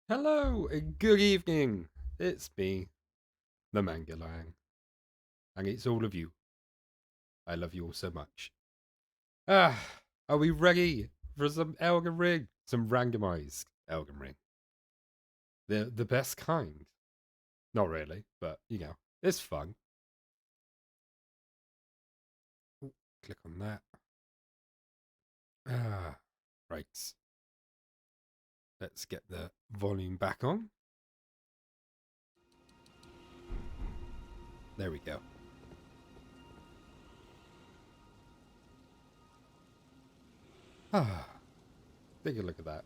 Hello and good evening. It's me, the Mangalang, and it's all of you. I love you all so much. Ah, are we ready for some Elden Ring? Some randomized Elden Ring. The best kind. Not really, but it's fun. Ooh, click on that. Ah, right. Let's get the volume back on. There we go. Ah, take a look at that.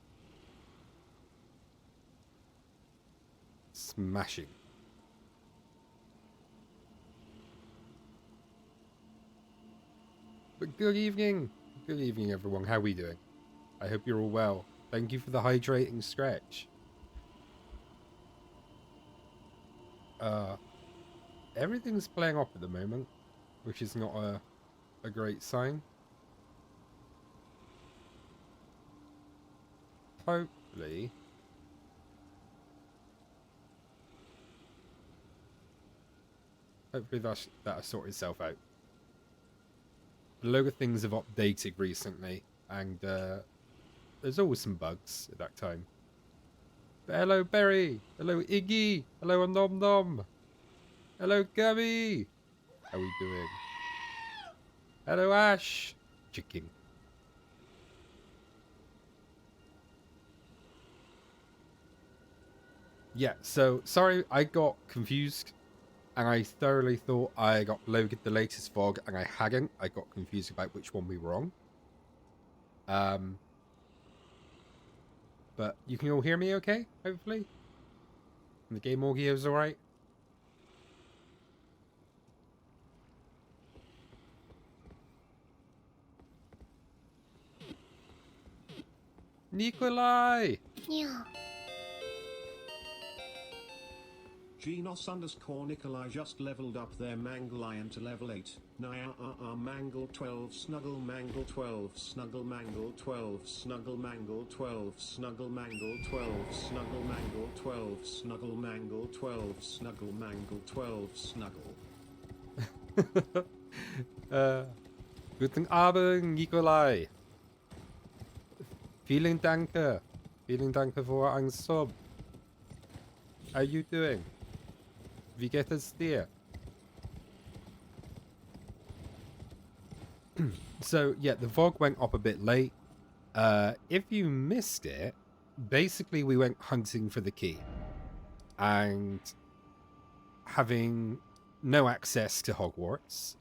Smashing. But good evening. Good evening, everyone. How are we doing? I hope you're all well. Thank you for the hydrating stretch. Uh, Everything's playing off at the moment, which is not a great sign. Hopefully, that'll sort itself out. A load of things have updated recently, and there's always some bugs at that time. But hello, Berry. Hello, Iggy. Hello, Nom Nom. Hello, Gummy. How are we doing? Hello, Ash. Chicken. Yeah, so sorry I got confused and I thoroughly thought I got loaded the latest VoD and I hadn't. I got confused about which one we were on. Um, but you can all hear me okay, hopefully? And the game audio is alright? Nikolai! Yeah. Genos _ Nikolai just leveled up their Mangolion to level 8. Naya Mangle 12 Snuggle Mangle 12 Snuggle Mangle 12 Snuggle Mangle 12 Snuggle Mangle 12 Snuggle Mangle 12 Snuggle Mangle 12 Snuggle Mangle 12 Snuggle. Guten Abend, Nikolai. Vielen Danke. Vielen Danke für ein Sub. How you doing? Wie geht es dir? So, yeah, the VoD went up a bit late. If you missed it, basically we went hunting for the key. And having no access to Hogwarts,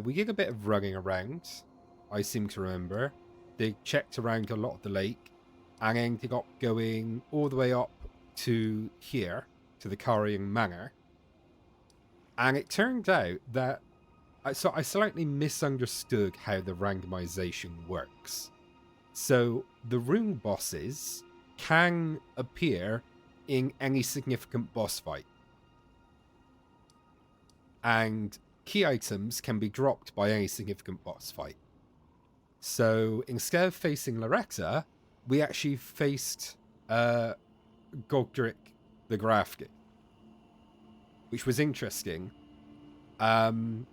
we did a bit of running around, I seem to remember. They checked around a lot of the lake and ended up going all the way up to here, to the Carrying Manor. And it turned out that I slightly misunderstood how the randomization works. So the room bosses can appear in any significant boss fight. And key items can be dropped by any significant boss fight. So instead of facing Loretta, we actually faced Gogdrick the Grafke, which was interesting.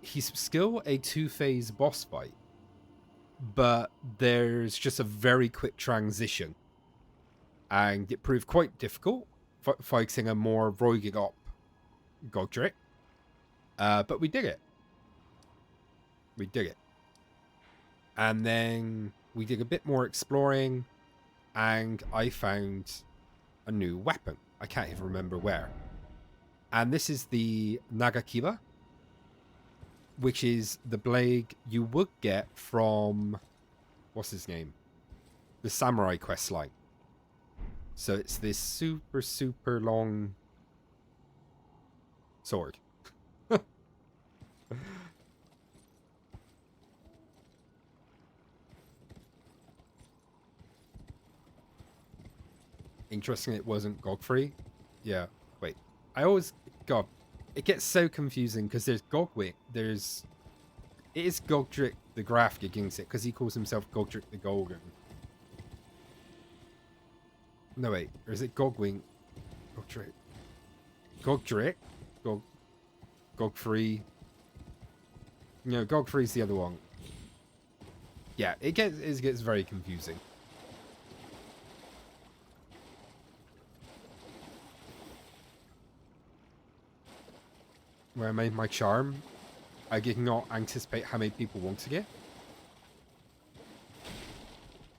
He's still a 2-phase boss fight, but there's just a very quick transition. And it proved quite difficult fighting a more roided up Godric. But we did it. We did it. And then we did a bit more exploring, and I found a new weapon. I can't even remember where. And this is the Nagakiba, which is the blade you would get from, what's his name? The Samurai quest line. So it's this super, super long sword. Interesting it wasn't Godfrey. Yeah, wait. God, it gets so confusing because there's Gogwick, it is Gogdrick the Grafk against it because he calls himself Gogdrick the Golden. No, wait. Or is it Gogwing? Gogdrick. Gogdrick? Gog... Gogfree. No, Gogfree's the other one. Yeah, it gets very confusing. Where I made my charm, I did not anticipate how many people want to get.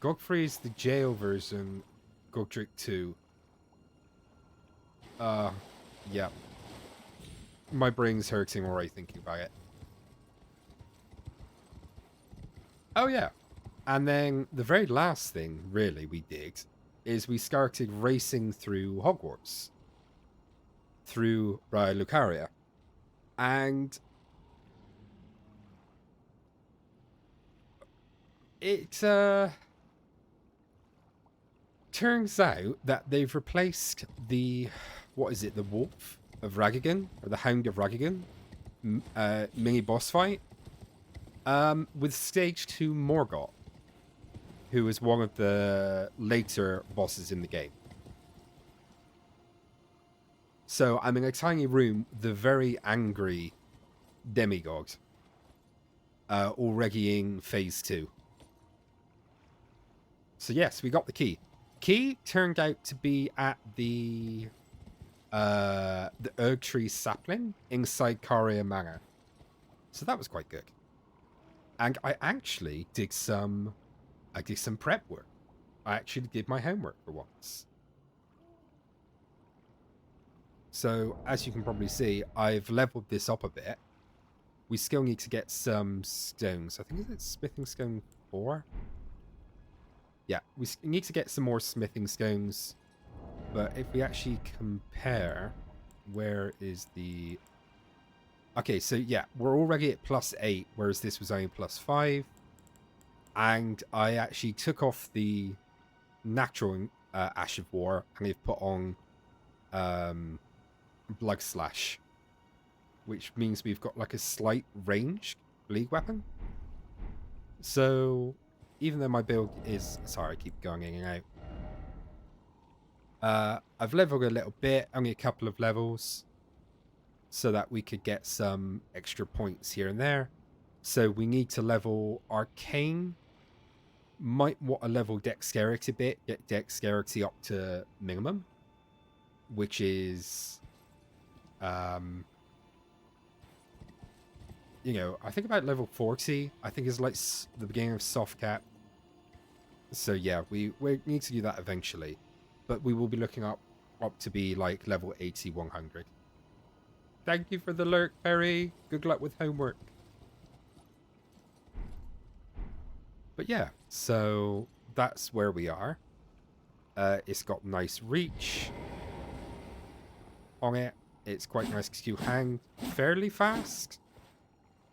Gogfree is the jail version. Gogdrick 2. Yeah. My brain's hurting already thinking about it. Oh, yeah. And then the very last thing, really, we did is we started racing through Hogwarts. Through Lucaria. And it turns out that they've replaced the, what is it, the Wolf of Ragagan, or the Hound of Ragagan mini boss fight with Stage 2 Morgot, who is one of the later bosses in the game. So I'm in a tiny room, the very angry demigod, already in Phase 2. So yes, we got the key. Key turned out to be at the Erg Tree sapling inside Caria Manor. So that was quite good. And I actually did some prep work. I actually did my homework for once. So, as you can probably see, I've leveled this up a bit. We still need to get some stones. I think it's smithing stone 4? Yeah, we need to get some more smithing stones. But if we actually compare, where is the... Okay, so yeah, we're already at +8, whereas this was only +5. And I actually took off the natural Ash of War and I've put on Blood Slash, which means we've got like a slight ranged bleed weapon. So even though my build is... Sorry, I keep going in and out. I've leveled a little bit, only a couple of levels, so that we could get some extra points here and there. So we need to level Arcane. Might want to level Dexterity a bit, get Dexterity up to minimum, which is, you know, I think about level 40. I think is like the beginning of soft cap. So yeah, we need to do that eventually, but we will be looking up to be like level 80, 100. Thank you for the lurk, Perry. Good luck with homework. But yeah, so that's where we are. It's got nice reach on it. It's quite nice to hang fairly fast.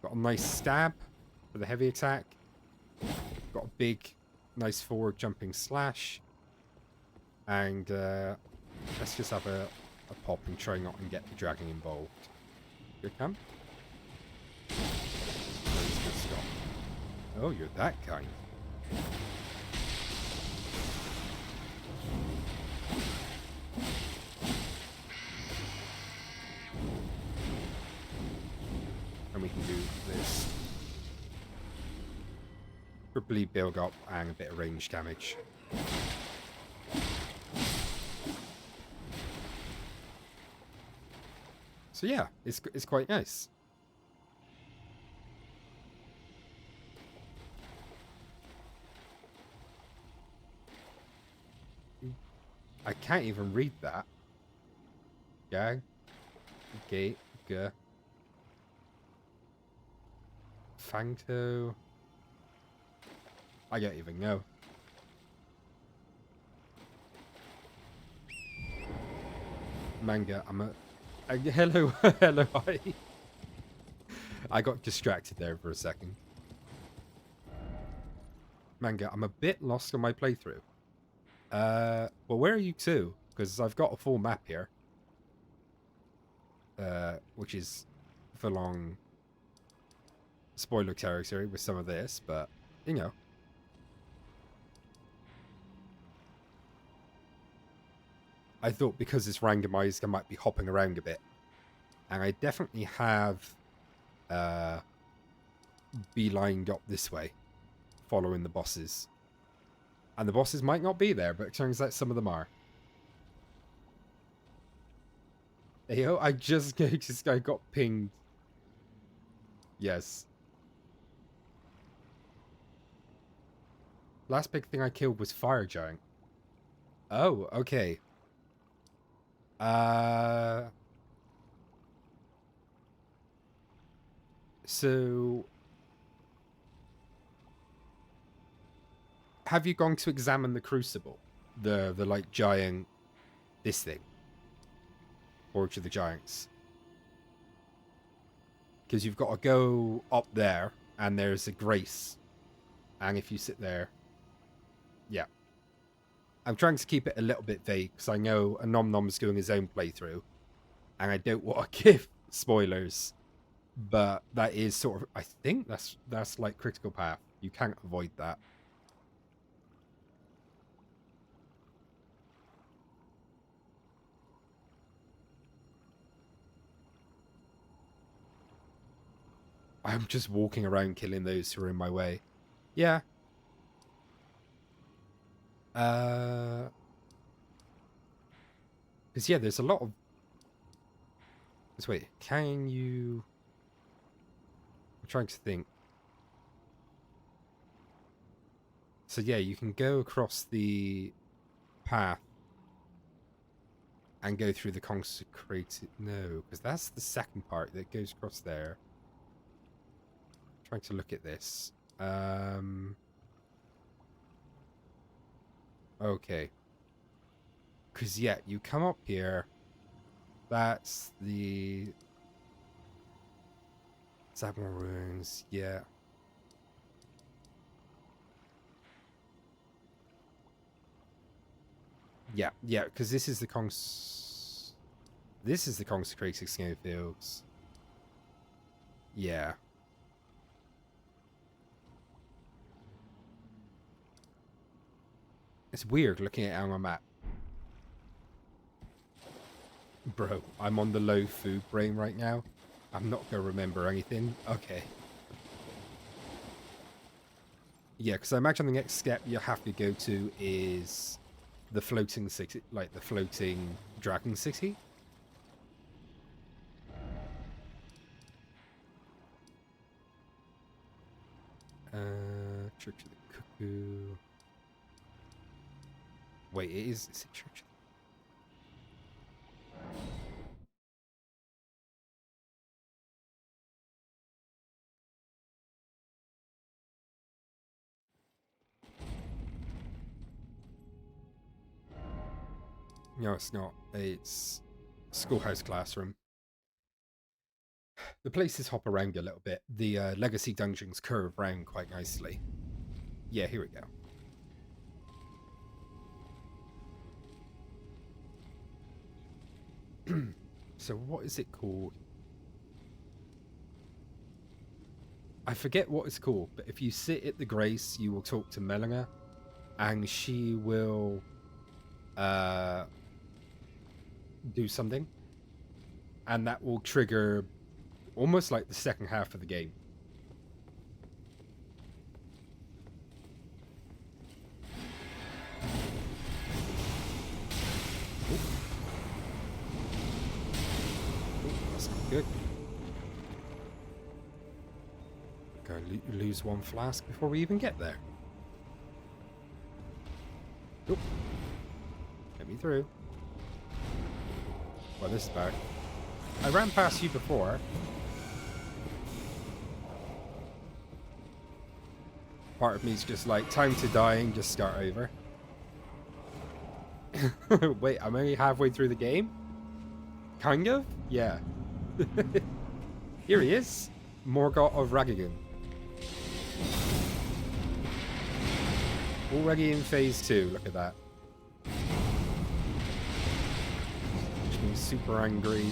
Got a nice stab for the heavy attack. Got a big, nice forward jumping slash. And let's just have a pop and try not and get the dragon involved. Here it come. Oh, you're that kind. And we can do this. For bleed build up and a bit of range damage. So yeah, it's quite nice. I can't even read that. Gag. Gate. G. Fangto. I don't even know. Manga. I'm a... hello. Hello. Hi. I got distracted there for a second. Manga. I'm a bit lost on my playthrough. Well, where are you two? Because I've got a full map here. Which is full on spoiler territory with some of this, but, you know. I thought because it's randomized, I might be hopping around a bit. And I definitely have beelined up this way, following the bosses. And the bosses might not be there, but it turns out some of them are. Hey, yo, I just got pinged. Yes. Last big thing I killed was Fire Giant. Oh, okay. So have you gone to examine the crucible? The like giant this thing? Forge of the Giants. Because you've got to go up there and there's a grace. And if you sit there, yeah. I'm trying to keep it a little bit vague because I know a Nom Nom's doing his own playthrough. And I don't want to give spoilers. But that is sort of, I think that's like critical path. You can't avoid that. I'm just walking around killing those who are in my way. Yeah. Because yeah, there's a lot of... Just wait, can you... I'm trying to think. So yeah, you can go across the path and go through the consecrated... No, because that's the second part that goes across there. I'm trying to look at this. Okay. Because yeah, you come up here. That's the... Zabmor Ruins, yeah. Yeah, yeah, because this is the consecrated snowfields. Yeah. It's weird looking at it on a map. Bro, I'm on the low food brain right now. I'm not going to remember anything. Okay. Yeah, because I imagine the next step you have to go to is the floating city, like the floating dragon city. Church of the Cuckoo. Wait, is it Church? No, it's not. It's Schoolhouse Classroom. The places hop around a little bit. The legacy dungeons curve around quite nicely. Yeah, here we go. So what is it called? I forget what it's called, but if you sit at the Grace, you will talk to Melina, and she will do something, and that will trigger almost like the second half of the game. Ooh. Ooh, that's not good. Go lose one flask before we even get there. Oop. Get me through. Well, this is bad. I ran past you before. Part of me's just like, time to die and just start over. Wait, I'm only halfway through the game? Kind of? Yeah. Here he is. Morgot of Ragagun. Already in phase 2, look at that. Which means super angry.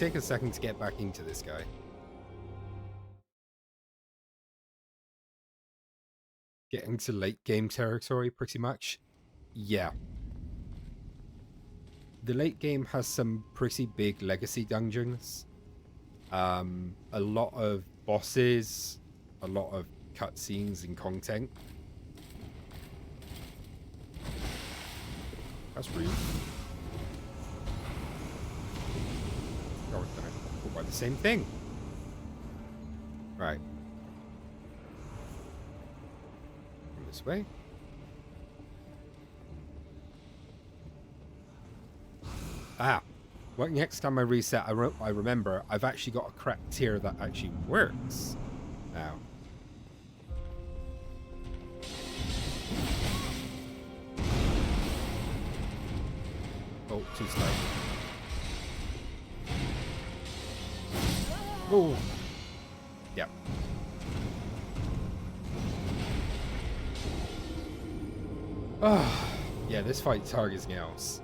take a second to get back into this guy. Getting to late game territory, pretty much. Yeah. The late game has some pretty big legacy dungeons. A lot of bosses, a lot of cutscenes and content. That's rude. Oh, damn it. Oh, by the same thing. Right. This way. Ah. Well, next time I reset, I remember I've actually got a cracked tier that actually works now. Oh, too slow. Oh. Yep. Oh. Yeah, this fight targets me else.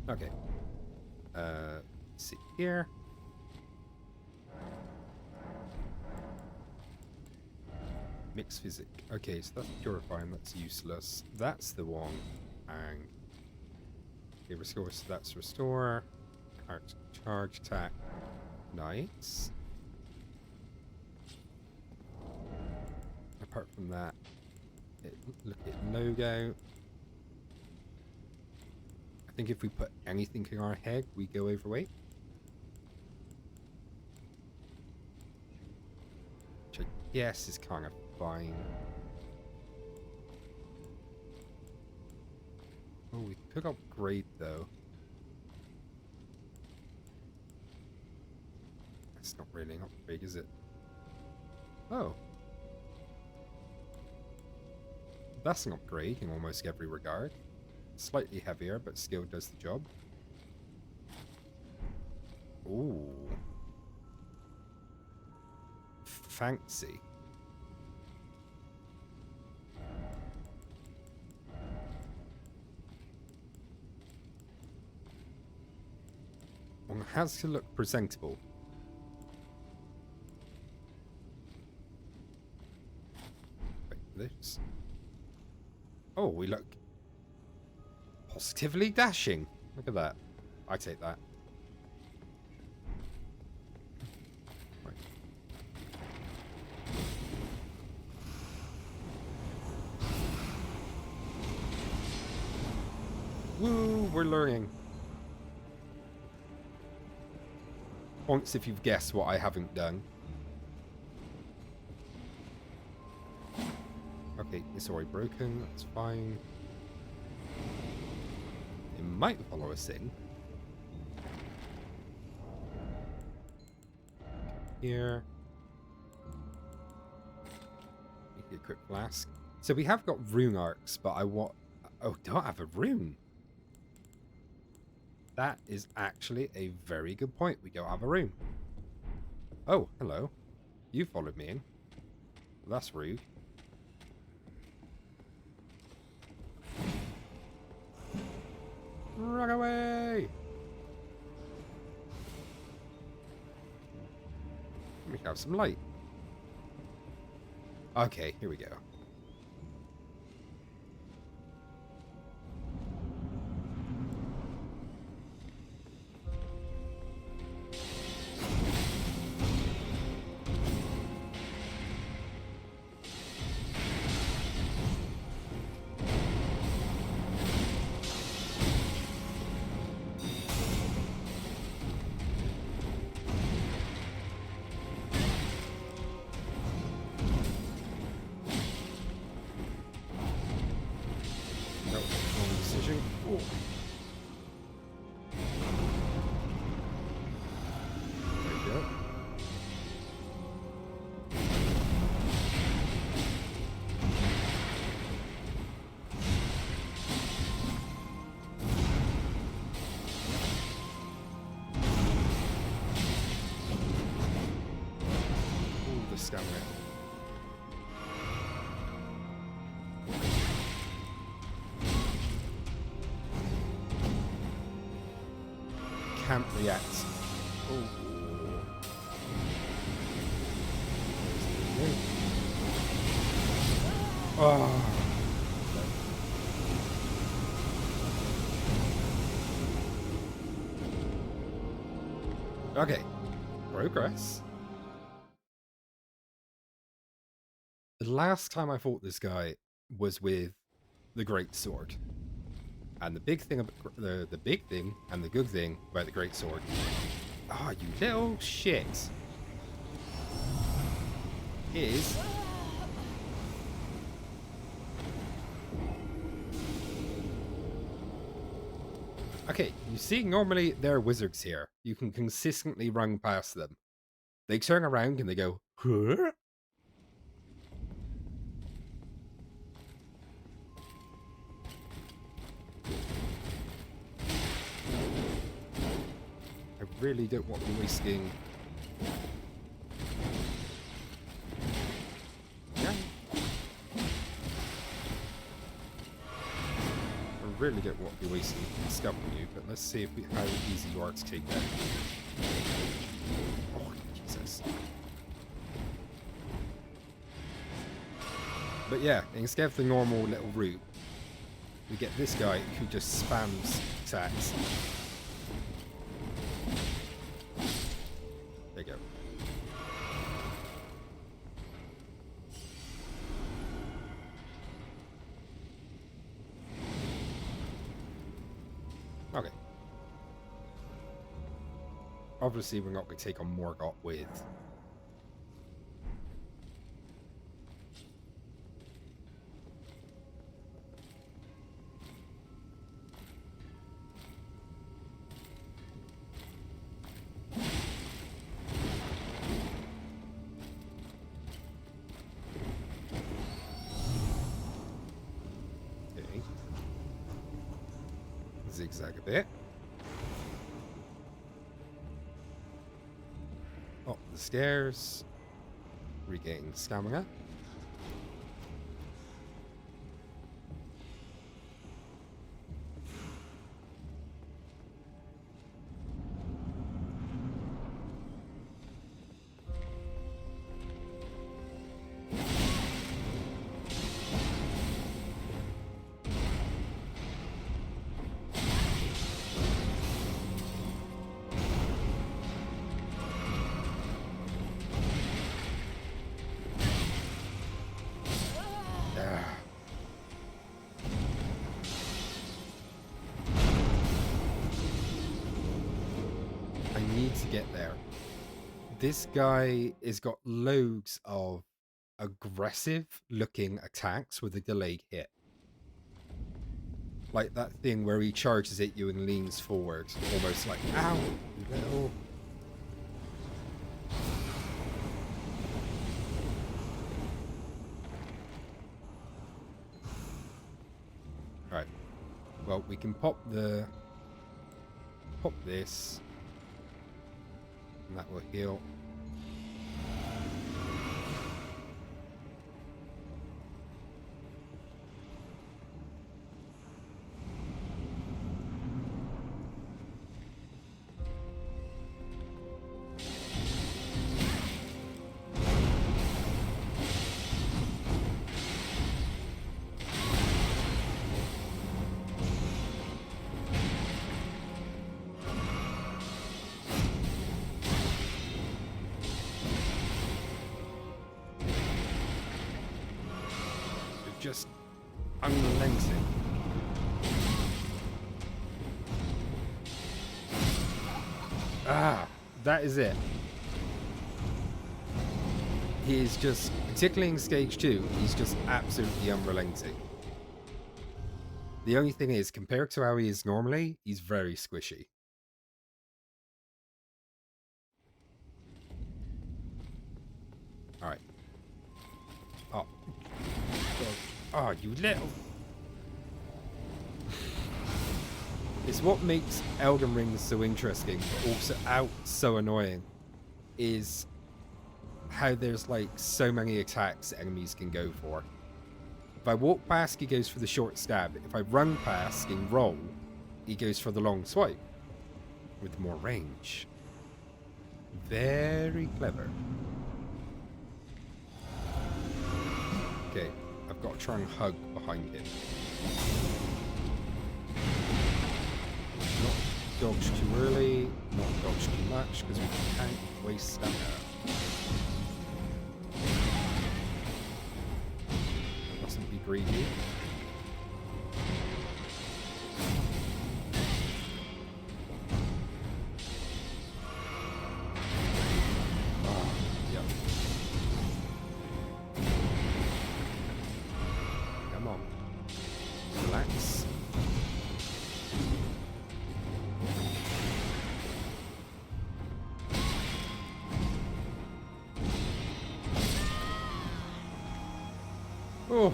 Okay. Let's see here. Mixed physic. Okay, so that's purifying, that's useless. That's the one. And okay, restore, so that's restore. Charge attack. Nice. Apart from that, look at logo. I think if we put anything in our head, we go overweight. Which I guess is kind of fine. Oh, we could upgrade though. That's not really an upgrade, is it? Oh. That's an upgrade in almost every regard. Slightly heavier, but still does the job. Ooh. Fancy. One has to look presentable. Wait, this. Oh, we look positively dashing. Look at that. I take that. Right. Woo, we're learning. Once if you've guessed what I haven't done. Okay, it's already broken, that's fine. It might follow us in. Here. Make a quick flask. So we have got rune arcs, but I want... Oh, don't have a rune. That is actually a very good point. We don't have a rune. Oh, hello. You followed me in. Well, that's rude. Run away! Let me have some light. Okay, here we go. can't react. Oh. Oh. Okay. Progress. The last time I fought this guy was with the Great Sword. And the big thing about the big thing and the good thing about the Great Sword. Ah, you little shit. Is okay, you see, normally there are wizards here. You can consistently run past them. They turn around and they go, huh? I really don't want to be wasting... Yeah. I really don't want to be wasting stuff on you, but let's see if how easy you are to take down. Oh, Jesus. But yeah, instead of the normal little route, we get this guy who just spams attacks. There you go. Okay. Obviously, we're not going to take on Morgot with... Okay. Zigzag a bit. Up the stairs. Regain stamina. To get there. This guy has got loads of aggressive looking attacks with a delayed hit. Like that thing where he charges at you and leans forward, almost like, ow, you little... Alright. Well, we can pop this. And that will heal. Just unrelenting. Ah, that is it. He is just, particularly in stage 2, he's just absolutely unrelenting. The only thing is, compared to how he is normally, he's very squishy. Alright. Oh. Oh, you little... It's what makes Elden Ring so interesting, but also so annoying, is how there's like so many attacks enemies can go for. If I walk past, he goes for the short stab. If I run past and roll, he goes for the long swipe. with more range. Very clever. Okay, I've got to try and hug behind him. Not dodge too early, not dodge too much, because we can't waste stamina. Mustn't be greedy. Oh.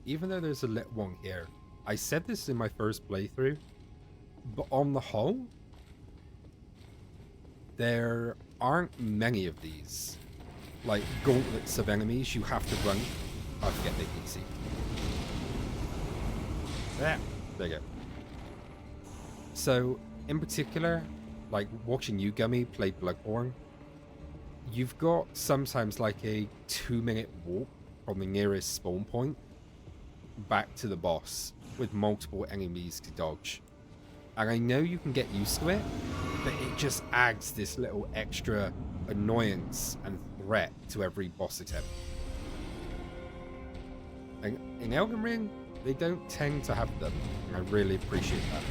Even though there's a lit one here, I said this in my first playthrough, but on the whole, there aren't many of these. Like, gauntlets of enemies you have to run. I forget they can see. There you go. So, in particular, like watching you, Gummy, play Bloodborne, you've got sometimes like a 2-minute walk from the nearest spawn point back to the boss with multiple enemies to dodge. And I know you can get used to it, but it just adds this little extra annoyance and threat to every boss attempt. And in Elden Ring, they don't tend to have them, and I really appreciate that.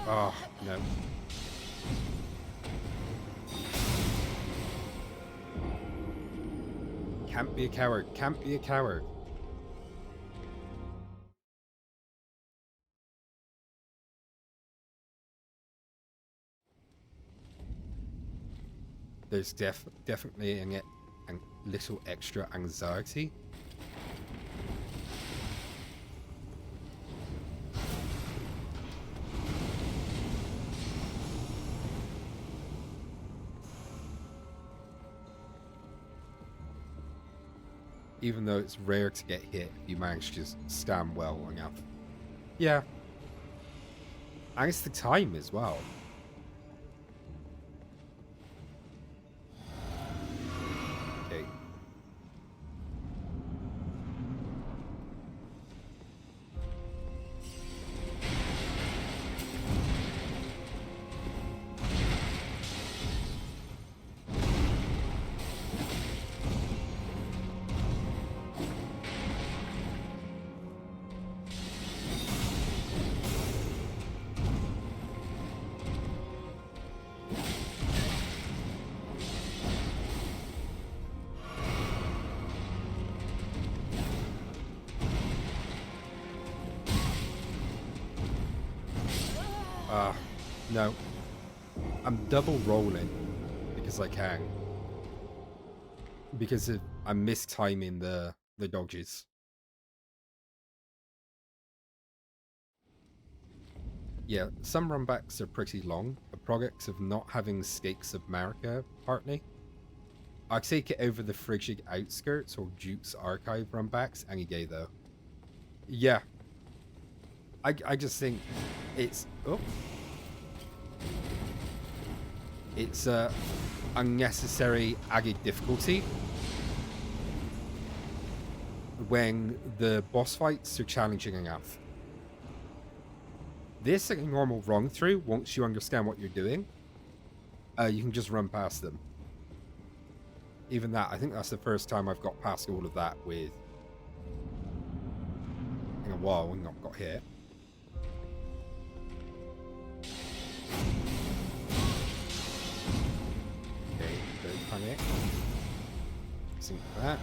Oh, no. Can't be a coward, can't be a coward. There's definitely a little extra anxiety. Even though it's rare to get hit, you manage to stand well enough. Yeah. And it's the time as well. Okay. No. I'm double rolling because I can. Because I'm mistiming the dodges. Yeah, some runbacks are pretty long, a product of not having Stakes of Marika, partly. I take it over the Frigid Outskirts or Duke's Archive runbacks any day, though. Yeah. I just think it's... Oh. It's unnecessary added difficulty when the boss fights are challenging enough. This, like a normal run through, once you understand what you're doing, you can just run past them. Even that, I think that's the first time I've got past all of that with in a while and not got hit. Panic. Sync that.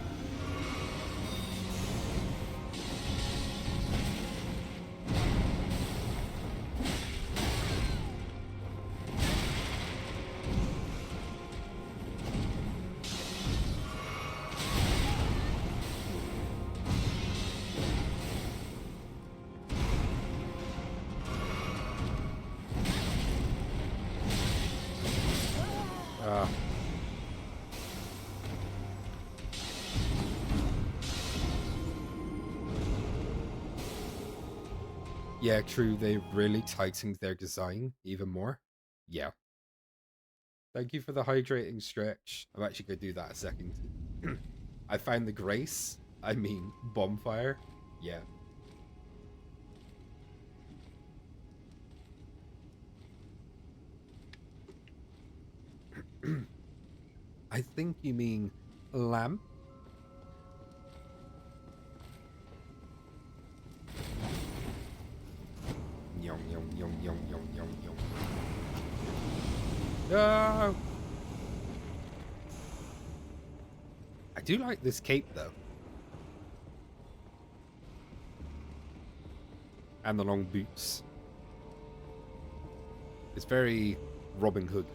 Yeah, true. They really tightened their design even more. Yeah. Thank you for the hydrating stretch. I'm actually going to do that a second. I found the grace. I mean, bonfire. Yeah. I think you mean lamp. Yum, yum, yum, yum, yum, yum, yum. No! I do like this cape, though. And the long boots. It's very Robin Hood.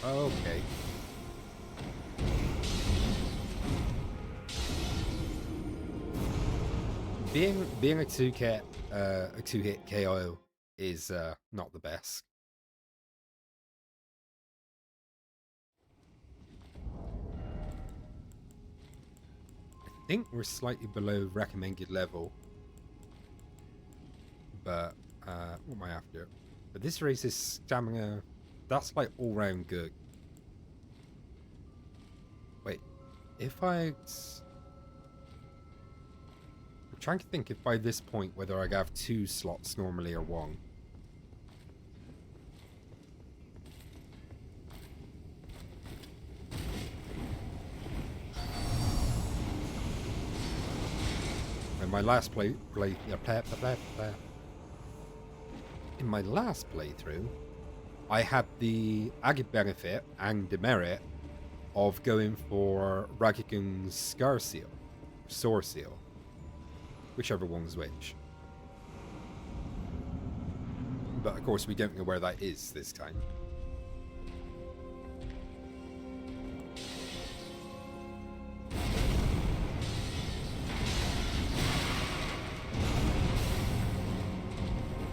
Okay. Being a two-hit KO is not the best. I think we're slightly below recommended level, but what am I after? But this raises stamina. That's like all round good. Wait, if I'm trying to think if by this point whether I have 2 slots normally or 1. In my last in my last playthrough, I had the added benefit and demerit of going for Ragagun's Scar Seal, Sword Seal, whichever one's which. But of course we don't know where that is this time.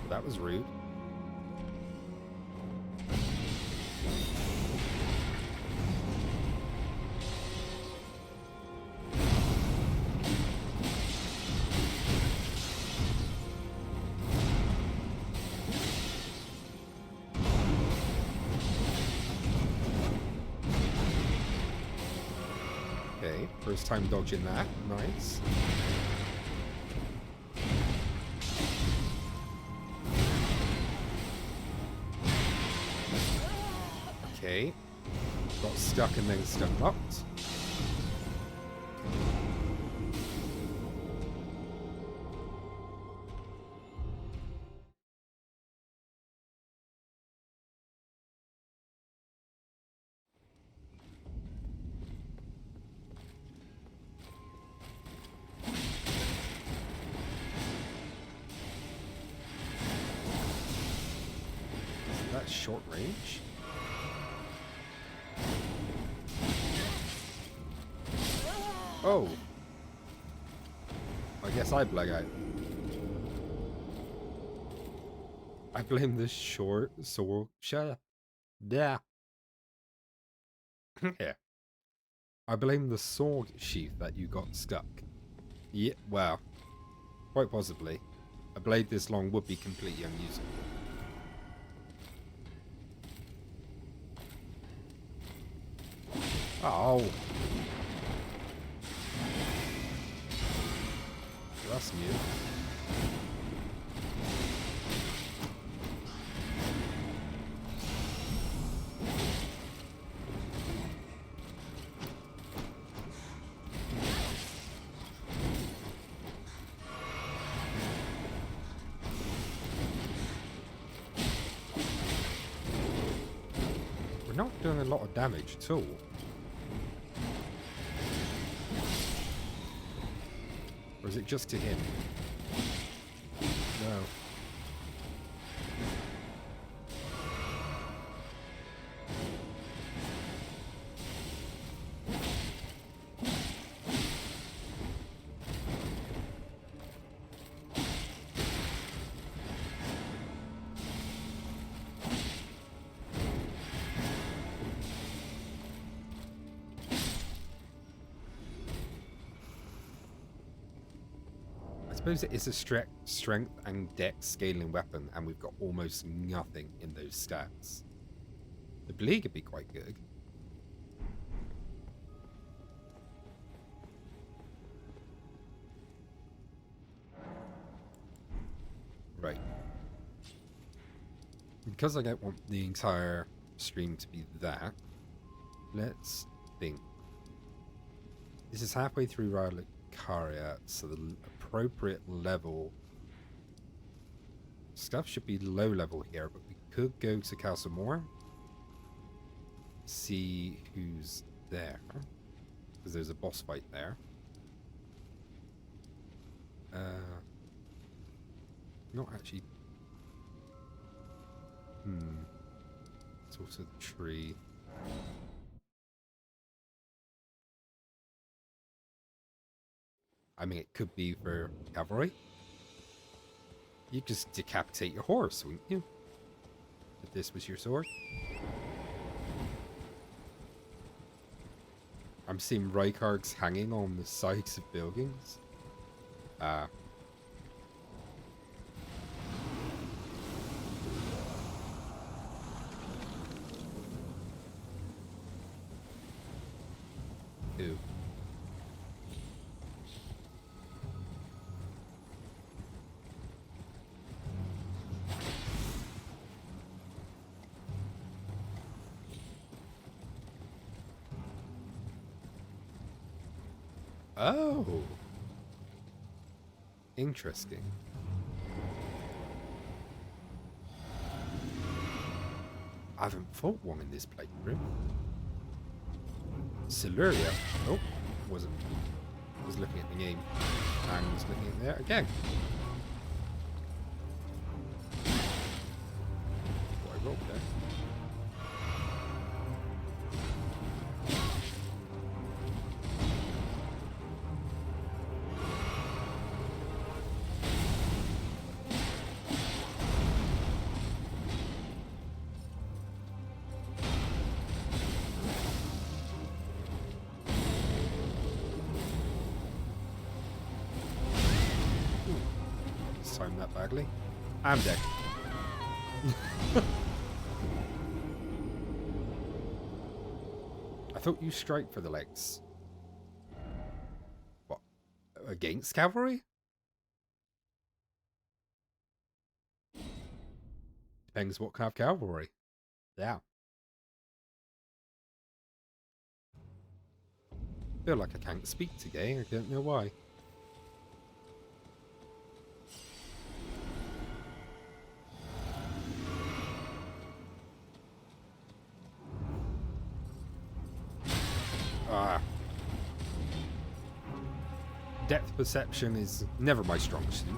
That was rude. Okay, first time dodging that. Nice. Okay. Got stuck and then stuck locked. That's short range. Oh. I guess I black out. I blame the short sword. Shut up. Yeah. Yeah. I blame the sword sheath that you got stuck. Yeah, well, quite possibly. A blade this long would be completely unusable. Oh. That's new. We're not doing a lot of damage at all. Or is it just to him? No. suppose it is a strength and dex scaling weapon, and we've got almost nothing in those stats. The bleed could be quite good. Right. Because I don't want the entire stream to be that, let's think. This is halfway through Rylakaria, so the appropriate level stuff should be low level here, but we could go to Castle Moor, see who's there, because there's a boss fight there. Not actually. It's also the tree. I mean, it could be for cavalry. You just decapitate your horse, wouldn't you? If this was your sword. I'm seeing Rykargs hanging on the sides of buildings. Ew. Oh. Interesting. I haven't fought one in this playthrough. Siluria. Oh, wasn't. Was looking at the game and was looking at there again. What I rolled there. Time that badly. I'm dead. I thought you strike for the legs. What? Against cavalry? Depends what kind of cavalry. Yeah. Feel like I can't speak today. I don't know why. Depth perception is never my strong suit.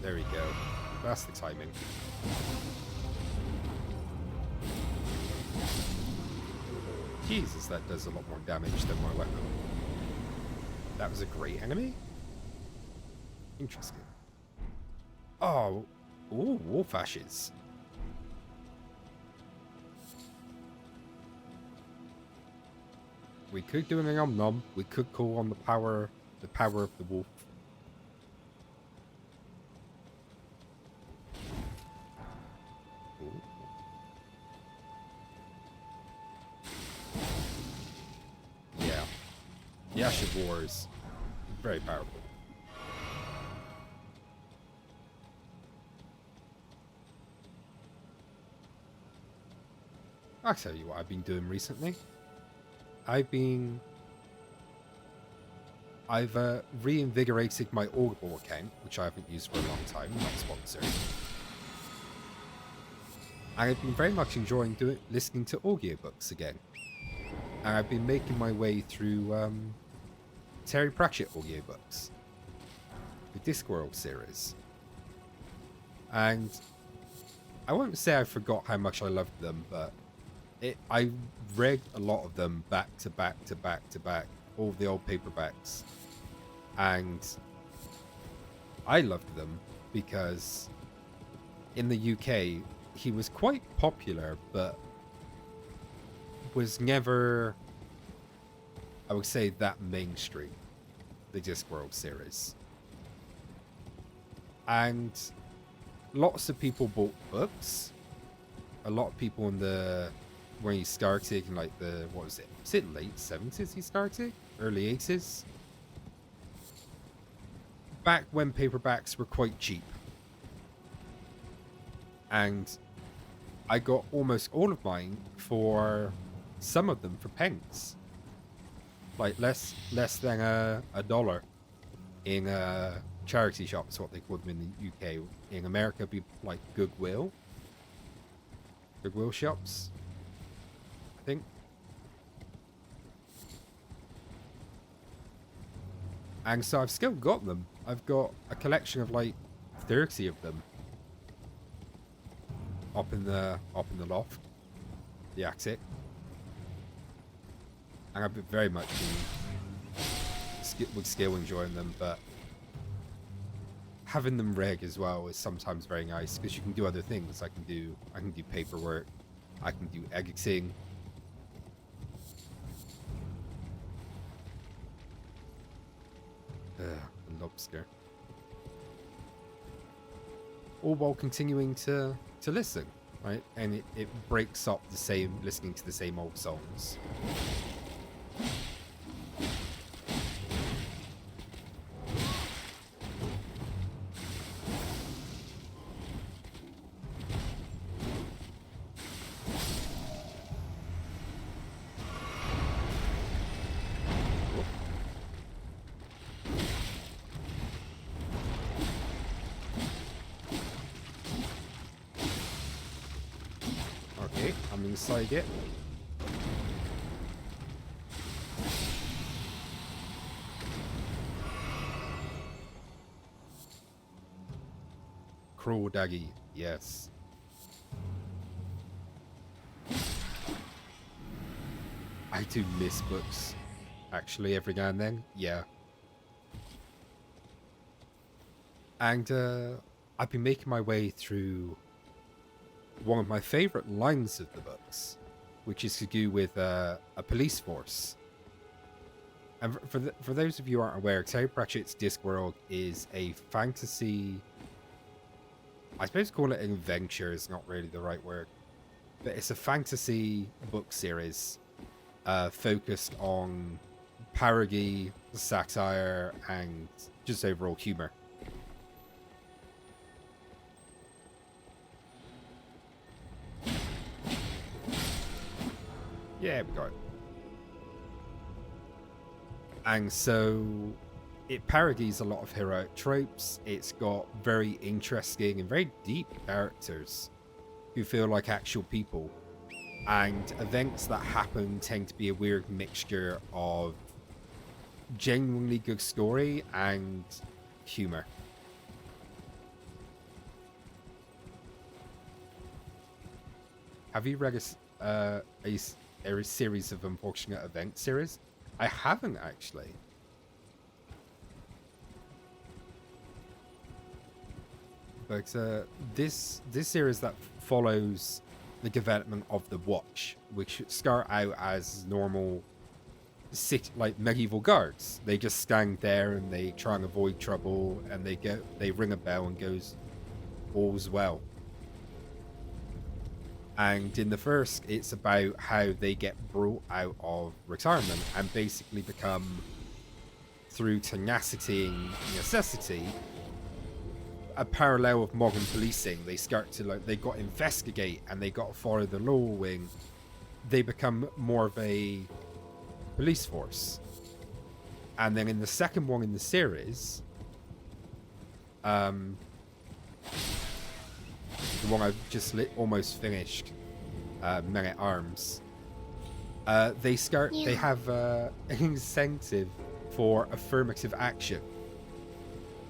There we go. That's the timing. Jesus, that does a lot more damage than my weapon. That was a great enemy? Interesting. Oh, ooh, wolf ashes. We could do an nom nom. We could call on the power of the wolf. Ooh. Yeah. The Ash of War is very powerful. I'll tell you what I've been doing recently. I've reinvigorated my Audible account, which I haven't used for a long time, not sponsored. And I've been very much enjoying listening to audiobooks again. And I've been making my way through Terry Pratchett audiobooks, the Discworld series. And I won't say I forgot how much I loved them, but I read a lot of them back to back to back to back, all of the old paperbacks. And I loved them because in the UK, he was quite popular, but was never, I would say, that mainstream, the Discworld series. And lots of people bought books. A lot of people when he started in like what was it late 70s he started? Early 80s? Back when paperbacks were quite cheap. And I got almost all of mine for some of them for pence. Like less than a dollar in charity shops, what they call them in the UK. In America, it'd be like Goodwill shops, I think. And so I've still got them. I've got a collection of like 30 of them up in the loft, the attic. And I've very much been still enjoying them, but having them reg as well is sometimes very nice because you can do other things. I can do paperwork, I can do editing. The lobster. All while continuing to listen, right? And it breaks up listening to the same old songs. Okay, I'm inside it. Cruel Daggy, yes. I do miss books, actually, every now and then. Yeah. And I've been making my way through one of my favorite lines of the books, which is to do with a police force. And for those of you who aren't aware, Terry Pratchett's Discworld is a fantasy, I suppose call it an adventure is not really the right word, but it's a fantasy book series focused on parody, satire, and just overall humor. Yeah, we got it. And so it parodies a lot of heroic tropes. It's got very interesting and very deep characters who feel like actual people. And events that happen tend to be a weird mixture of genuinely good story and humor. Have you read a series of unfortunate event series? I haven't actually. But this series that follows the development of the Watch, which start out as normal like medieval guards. They just stand there and they try and avoid trouble, and they ring a bell and goes all's well. And in the first, it's about how they get brought out of retirement and basically become, through tenacity and necessity, a parallel of modern policing. They start to they got to investigate and they got to follow the law wing. They become more of a police force. And then in the second one in the series, the one I've just almost finished, Men at Arms, they have an incentive for affirmative action.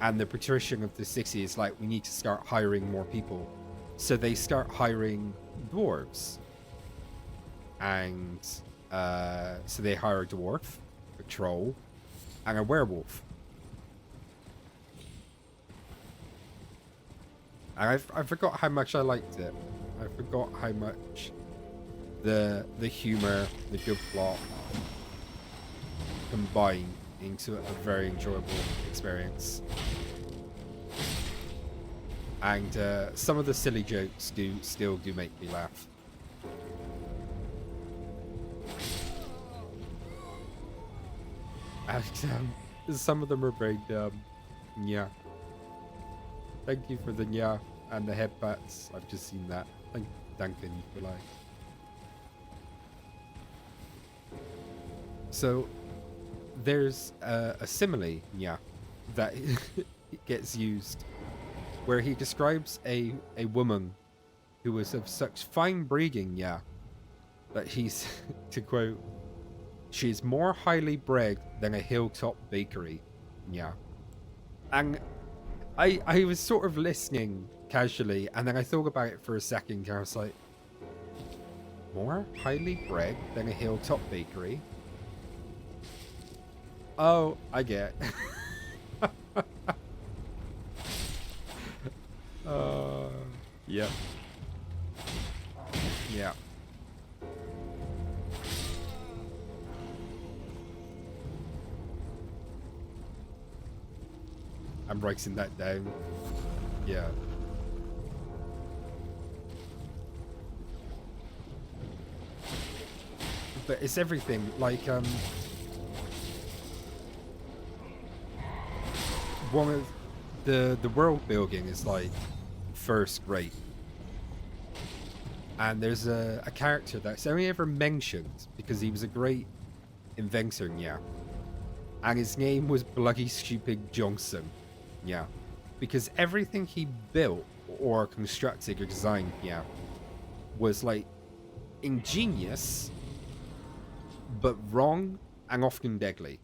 And the patrician of the city is like, we need to start hiring more people. So they start hiring dwarves. And so they hire a dwarf, a troll, and a werewolf. And I forgot how much I liked it. I forgot how much the humor, the good plot combined into a very enjoyable experience. And some of the silly jokes still do make me laugh. And some of them are very dumb. Yeah. Thank you for the nya and the headbutts. I've just seen that. Thank Duncan for like. So there's a simile, yeah, that gets used where he describes a woman who was of such fine breeding, yeah, that he's, to quote, she's more highly bred than a hilltop bakery, yeah. And I was sort of listening casually, and then I thought about it for a second, and I was like, more highly bred than a hilltop bakery? Oh, I get it. Yeah. Yeah. I'm writing that down. Yeah. But it's everything. Like, one of the world building is like first rate. And there's a character that's only ever mentioned because he was a great inventor, yeah. And his name was Bloody Stupid Johnson, yeah. Because everything he built or constructed or designed, yeah, was like ingenious, but wrong and often deadly.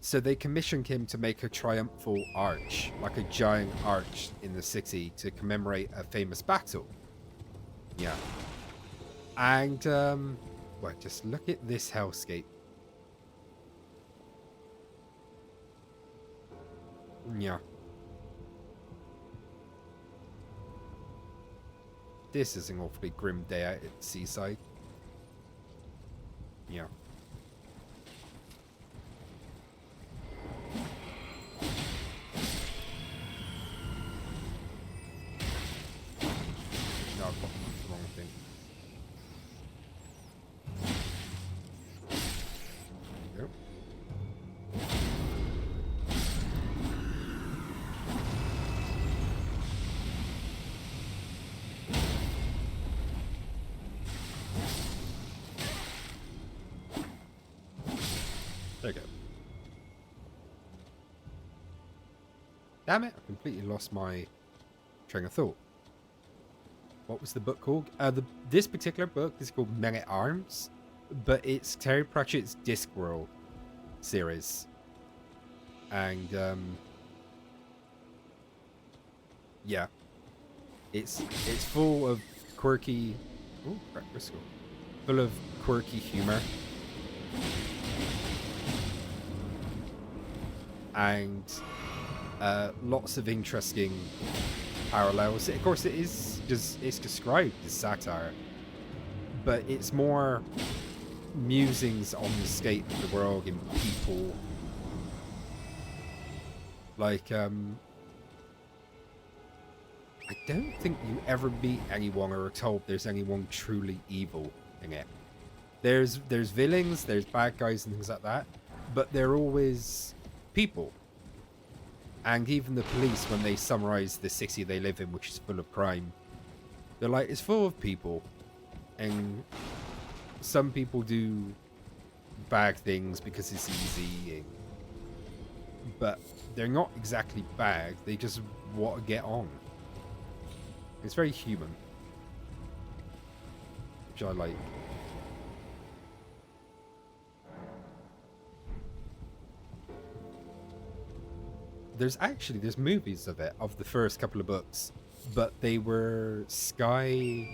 So they commissioned him to make a triumphal arch, like a giant arch in the city to commemorate a famous battle. Yeah. And, well, just look at this hellscape. Yeah. This is an awfully grim day out at the seaside. Yeah. No, I've got the wrong thing. There we go. There we go. Damn it, I completely lost my train of thought. What was the book called? This particular book is called Men at Arms, but it's Terry Pratchett's Discworld series. And, yeah. It's full of quirky... Ooh, breakfast school. Full of quirky humor. And lots of interesting parallels. Of course, it's described as satire, but it's more musings on the state of the world in people. Like, I don't think you ever meet anyone or are told there's anyone truly evil in it. There's villains, there's bad guys and things like that, but they're always people. And even the police, when they summarize the city they live in, which is full of crime, they're like, it's full of people. And some people do bad things because it's easy. But they're not exactly bad. They just want to get on. It's very human, which I like. There's movies of it, of the first couple of books, but they were Sky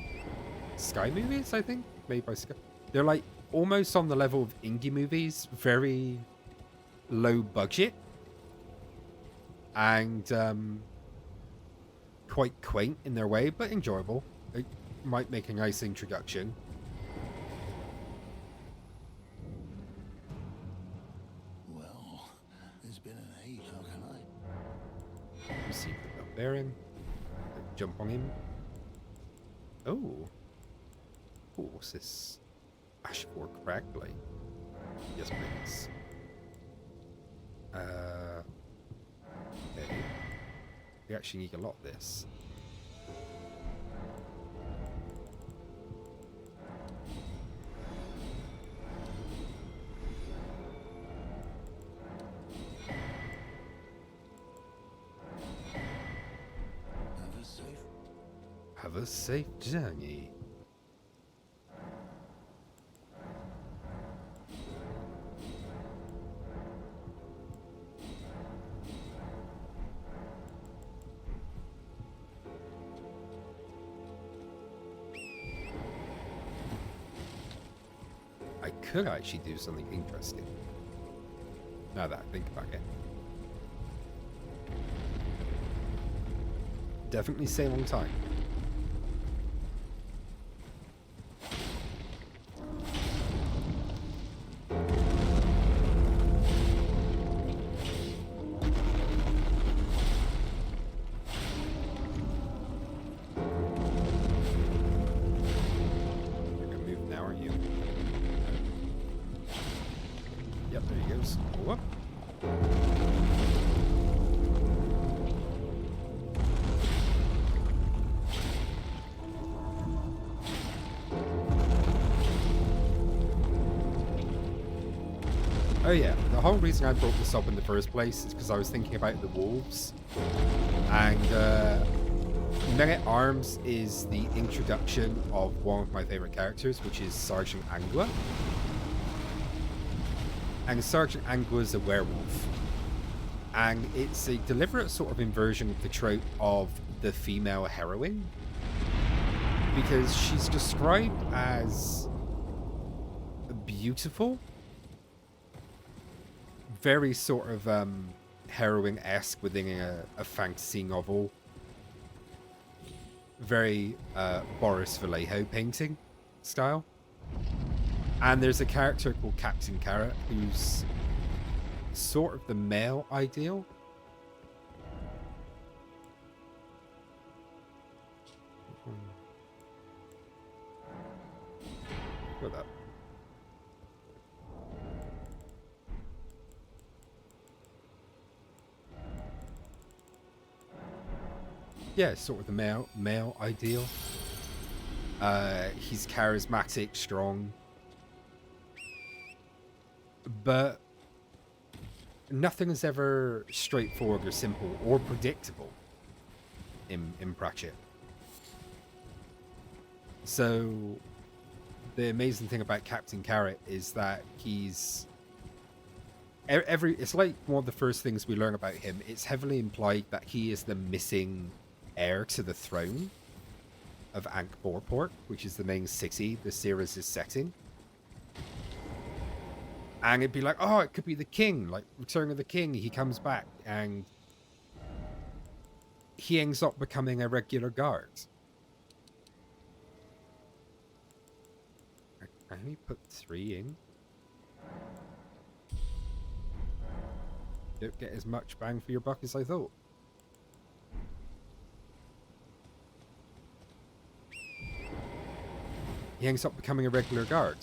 movies, I think, made by Sky. They're like almost on the level of indie movies, very low budget, and quite quaint in their way, but enjoyable. It might make a nice introduction. Well, it's been an age, how can I? Receive the bell bearing. Jump on him. Oh. Oh, what's this? Ashford Cragblade. Yes, please. Okay. We actually need a lot of this. Have a safe journey. I could actually do something interesting. Now that I think about it. Definitely save on time. You're gonna move now, aren't you? Yep, there he goes. Whoop. Oh yeah, the whole reason I brought this up in the first place is because I was thinking about the wolves. And Men-at-Arms is the introduction of one of my favorite characters, which is Sergeant Angua. And Sergeant Angua is a werewolf. And it's a deliberate sort of inversion of the trope of the female heroine. Because she's described as beautiful. Very sort of heroine-esque within a fantasy novel. Very Boris Vallejo painting style. And there's a character called Captain Carrot who's sort of the male ideal. Look at that. Yeah, sort of the male ideal. He's charismatic, strong, but nothing is ever straightforward or simple or predictable in Pratchett. So the amazing thing about Captain Carrot is that he's it's like one of the first things we learn about him. It's heavily implied that he is the missing heir to the throne of Ankh-Morpork, which is the main city the series is setting. And it'd be like, oh, it could be the king, like Return of the King. He comes back and he ends up becoming a regular guard. I only put 3 in. Don't get as much bang for your buck as I thought. He ends up becoming a regular guard.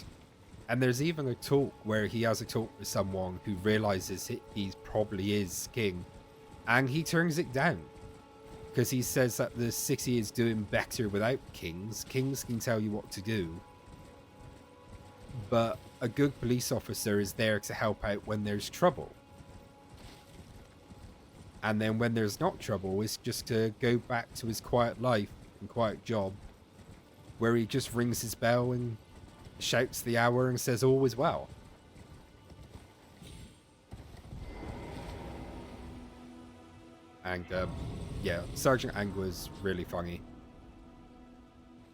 And there's even a talk where he has a talk with someone who realizes he probably is king. And he turns it down. Because he says that the city is doing better without kings. Kings can tell you what to do. But a good police officer is there to help out when there's trouble. And then when there's not trouble, it's just to go back to his quiet life and quiet job, where he just rings his bell and shouts the hour and says all is well. And yeah, Sergeant Angler's really funny.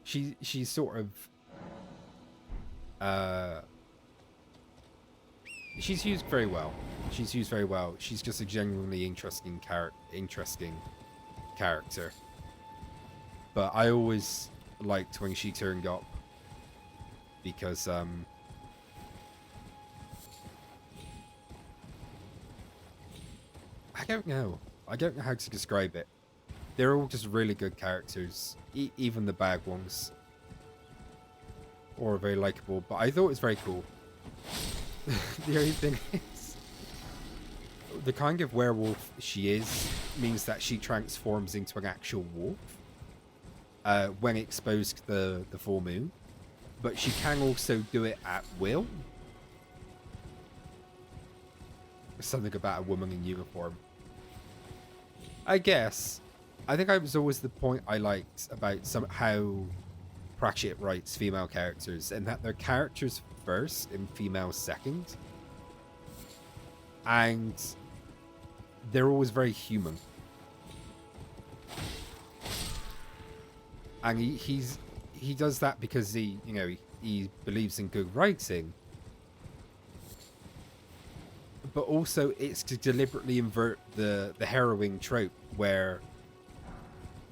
She's sort of she's used very well. She's used very well. She's just a genuinely interesting character. But I always liked when she turned up because I don't know. I don't know how to describe it. They're all just really good characters, even the bad ones. Or very likable, but I thought it was very cool. The only thing is, the kind of werewolf she is means that she transforms into an actual wolf when exposed to the full moon. But she can also do it at will. There's something about a woman in uniform. I guess. I think that was always the point I liked about how Pratchett writes female characters, and that they're characters first and females second. And they're always very human. And he does that because he believes in good writing. But also it's to deliberately invert the harrowing trope where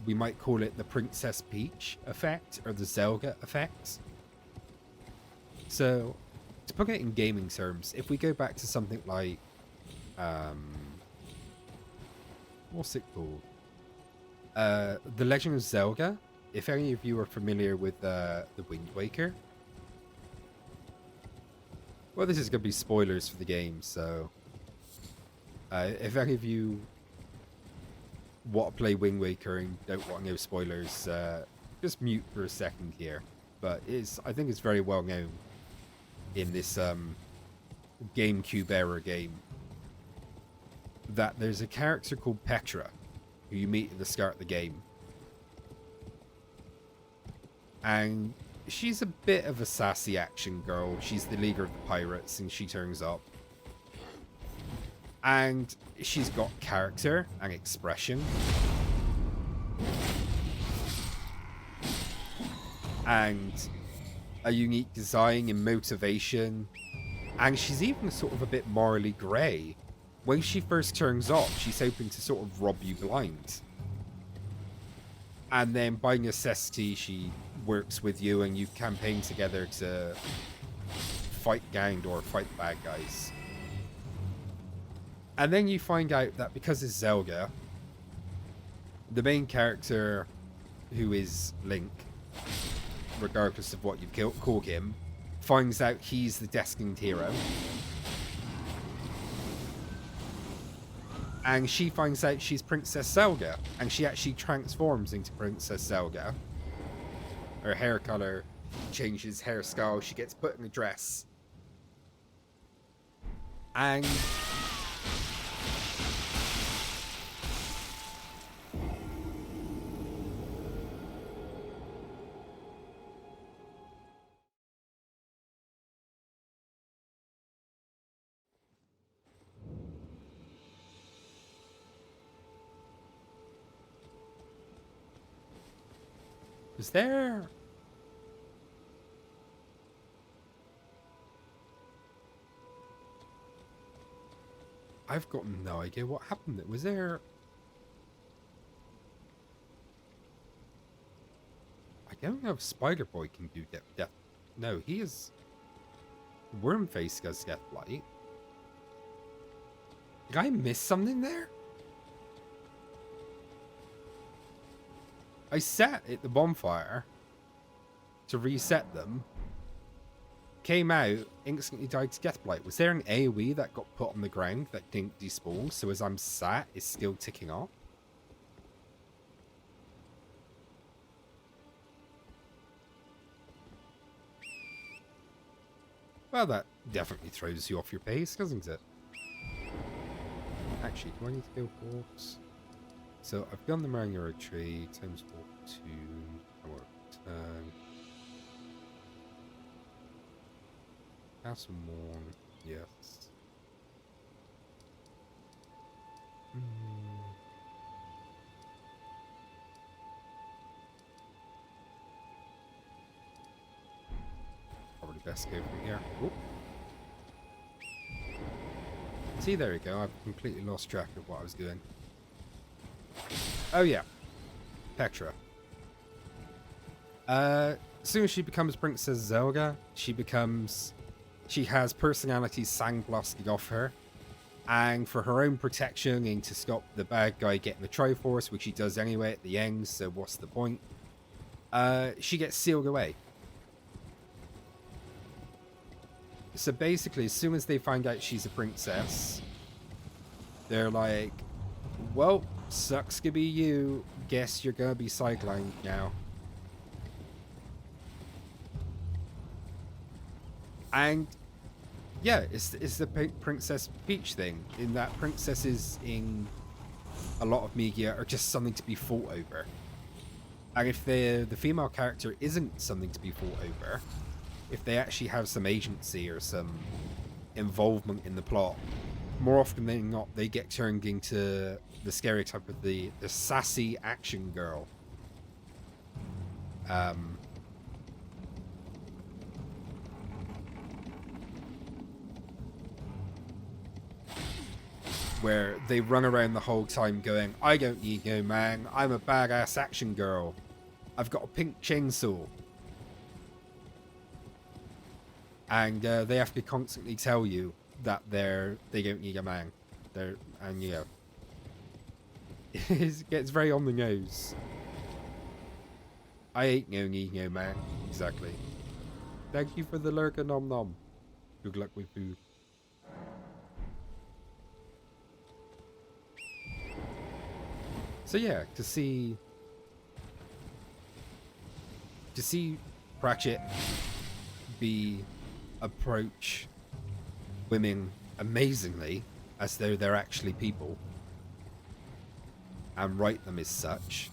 we might call it the Princess Peach effect or the Zelda effect. So, to put it in gaming terms, if we go back to something like, what's it called? The Legend of Zelda. If any of you are familiar with the Wind Waker. Well, this is going to be spoilers for the game, so if any of you want to play Wind Waker and don't want no spoilers, just mute for a second here. But I think it's very well known in this GameCube era game that there's a character called Petra who you meet at the start of the game. And she's a bit of a sassy action girl. She's the leader of the pirates and she turns up. And she's got character and expression. And a unique design and motivation. And she's even sort of a bit morally grey. When she first turns up, she's hoping to sort of rob you blind. And then by necessity, she works with you and you campaign together to fight gang or fight bad guys. And then you find out that because it's Zelda, the main character, who is Link, regardless of what you call him, finds out he's the destined hero. And she finds out she's Princess Zelda, and she actually transforms into Princess Zelda. Her hair color changes, hairstyle, she gets put in a dress. And is there... I've got no idea what happened. Was there... I don't know if Spider-Boy can do death. No, he is... Wormface does Deathblight. Did I miss something there? I sat at the bonfire to reset them. Came out, instantly died to Deathblight. Was there an AoE that got put on the ground that didn't despawn? So as I'm sat, it's still ticking off? Well, that definitely throws you off your pace, doesn't it? Actually, do I need to go horse? So I've done the Manual tree times 2. Or Castle Morn, yes. Probably best go from here. Oop. See, there we go. I've completely lost track of what I was doing. Oh yeah, Petra. As soon as she becomes Princess Zelda, she has personality sandblasted off her. And for her own protection and to stop the bad guy getting the Triforce, which he does anyway at the end, so what's the point? She gets sealed away. So basically, as soon as they find out she's a princess, they're like, well, sucks to be you. Guess you're gonna be sidelined now. And yeah, it's the Princess Peach thing, in that princesses in a lot of media are just something to be fought over. And if the female character isn't something to be fought over, if they actually have some agency or some involvement in the plot, more often than not, they get turned into the stereotype of the sassy action girl. Where they run around the whole time going, I don't need no man, I'm a badass action girl. I've got a pink chainsaw. And they have to constantly tell you that they don't need a man. And you know, it gets very on the nose. I ain't no need no man. Exactly. Thank you for the lurker nom nom. Good luck with food. So yeah, to see Pratchett approach women amazingly as though they're actually people and write them as such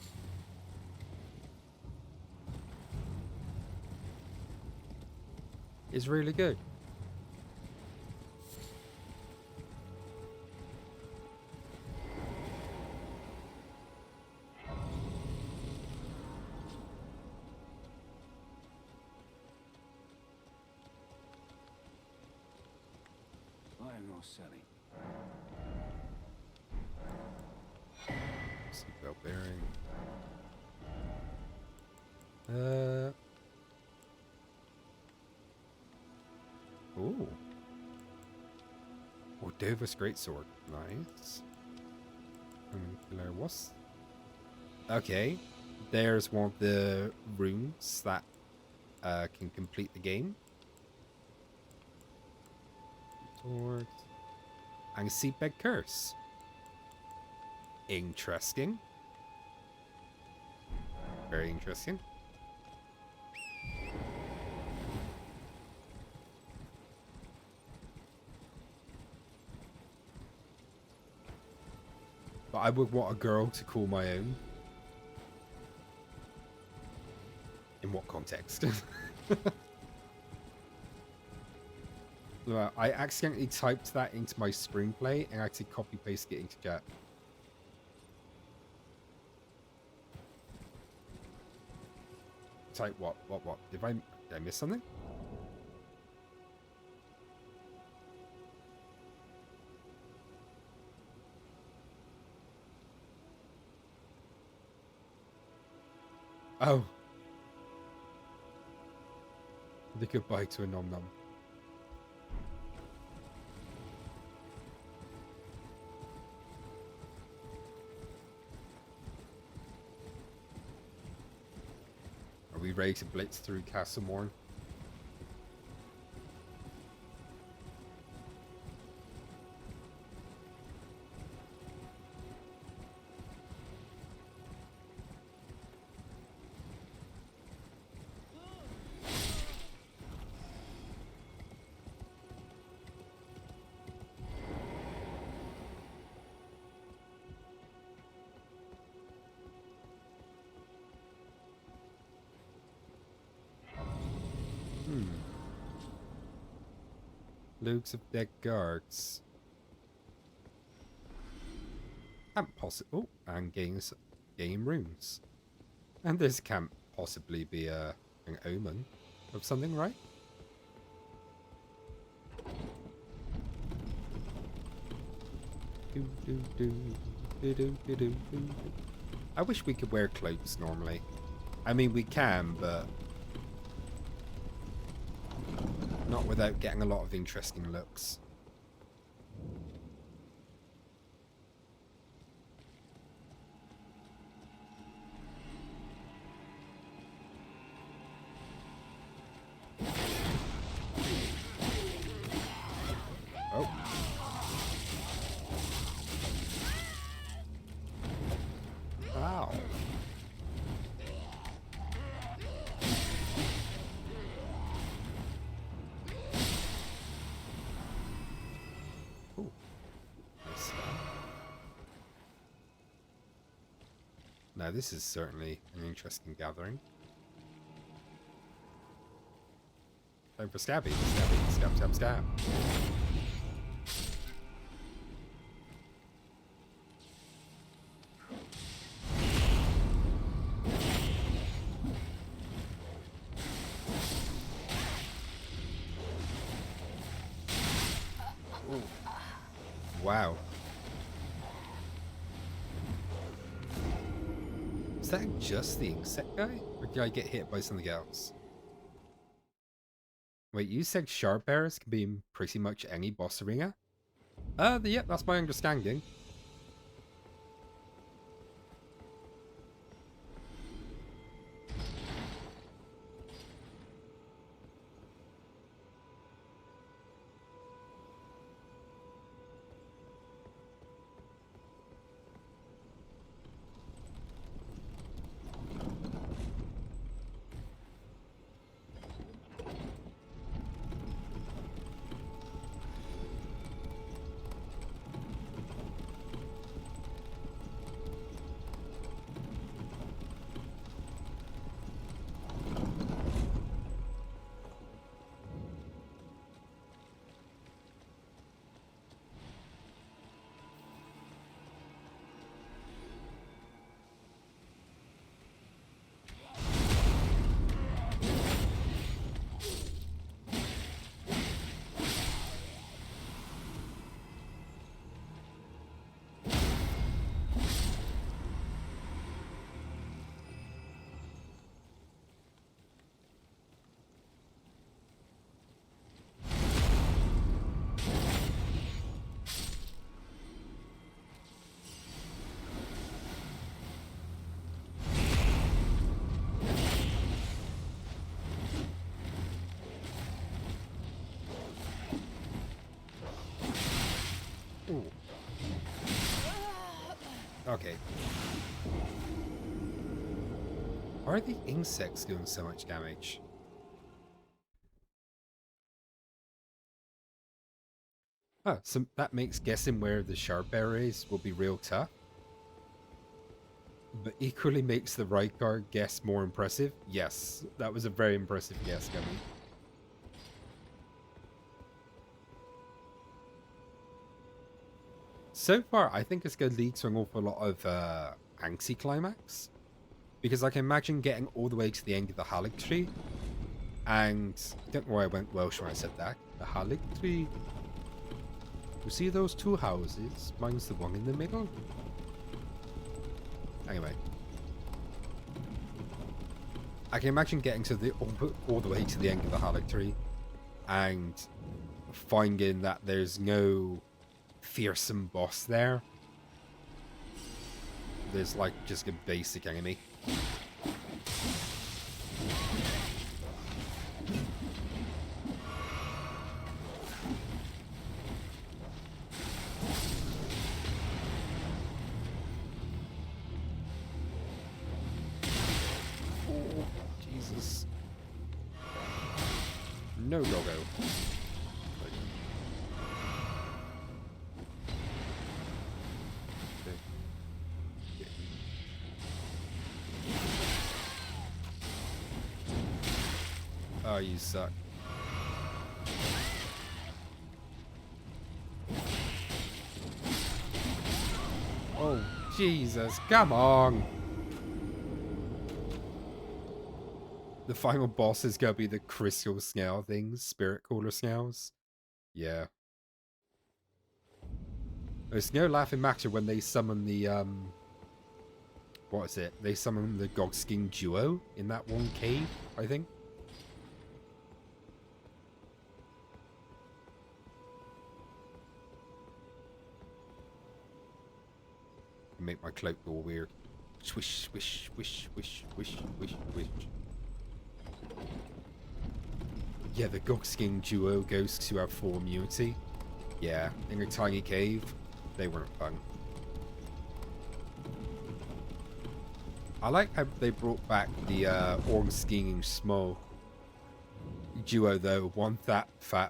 is really good. Selling. Seatbelt bearing. Ooh. Ordova's greatsword. Nice. What's... Okay. There's one of the runes that can complete the game. Sword. And Seedbed Curse. Interesting. Very interesting. But I would want a girl to call my own. In what context? I accidentally typed that into my screenplay and I had to copy paste it into chat. Type what? Did I miss something? Oh. The goodbye to a nom nom. Are we ready to blitz through Castle Morn? Lugs of dead guards. And possible. Oh, and game runes. And this can't possibly be an omen of something, right? I wish we could wear cloaks normally. I mean, we can, but not without getting a lot of interesting looks. Oh. Wow. Ooh. Nice. Now this is certainly an interesting gathering. Time for Scabby. Scabby. Scab, scab, scab. Ooh. Wow. Is that just the insect guy? Or did I get hit by something else? Wait, you said shard bearers can be in pretty much any boss arena? Yeah, that's my understanding. Ooh. Okay. Why are the insects doing so much damage? Oh, so that makes guessing where the shard bearer is will be real tough. But equally makes the right guard guess more impressive. Yes, that was a very impressive guess, Gummy. So far, I think it's going to lead to an awful lot of anti-climax. Because I can imagine getting all the way to the end of the Halleck tree. And I don't know why I went Welsh when I said that. The Halleck tree. You see those two houses? Mine's the one in the middle. Anyway. I can imagine getting to the all the way to the end of the Halleck tree. And finding that there's no fearsome boss there. There's like just a basic enemy. Oh, Jesus. No doggo. Oh, you suck. Oh, Jesus, come on. The final boss is gonna be the crystal snail things, spirit caller snails. Yeah. There's no laughing matter when they summon the, what is it? They summon the Gogsking duo in that one cave, I think. Make my cloak go weird. Swish, swish, swish, swish, swish, swish, swish. Yeah, the Gogsking duo ghosts who have full immunity. Yeah, in a tiny cave. They weren't fun. I like how they brought back the Ornstein small duo though. One fat,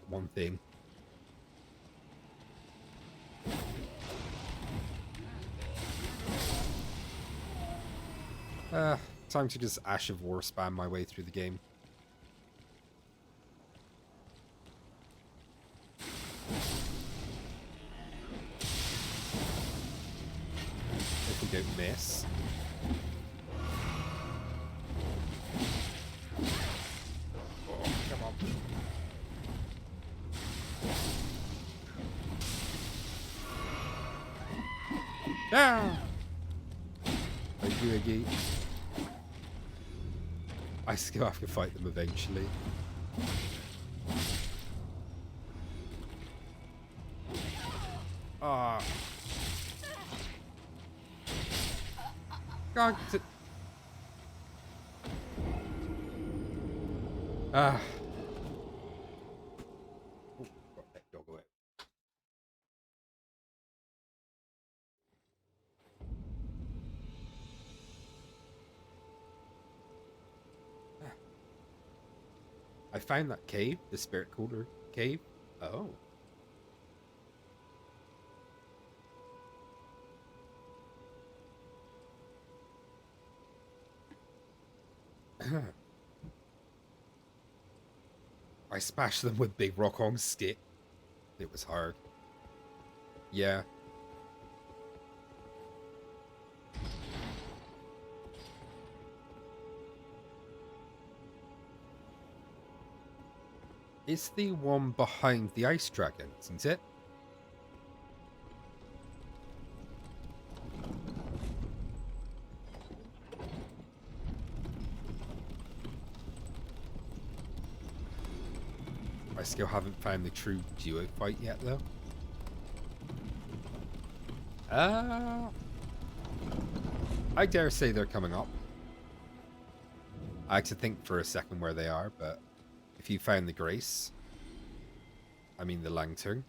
one thing. Time to just Ash of War spam my way through the game. If we don't miss. Oh, come on. Down! Thank you, Iggy. I still have to fight them eventually. Ah. God. Ah. Oh, got that dog away. I found that cave, the spirit cooler cave. Oh. I smashed them with Big Rock on stick. It was hard. Yeah. It's the one behind the ice dragon, isn't it? I still haven't found the true duo fight yet, though. I dare say they're coming up. I had to think for a second where they are, but if you found the Grace, I mean the Lantern.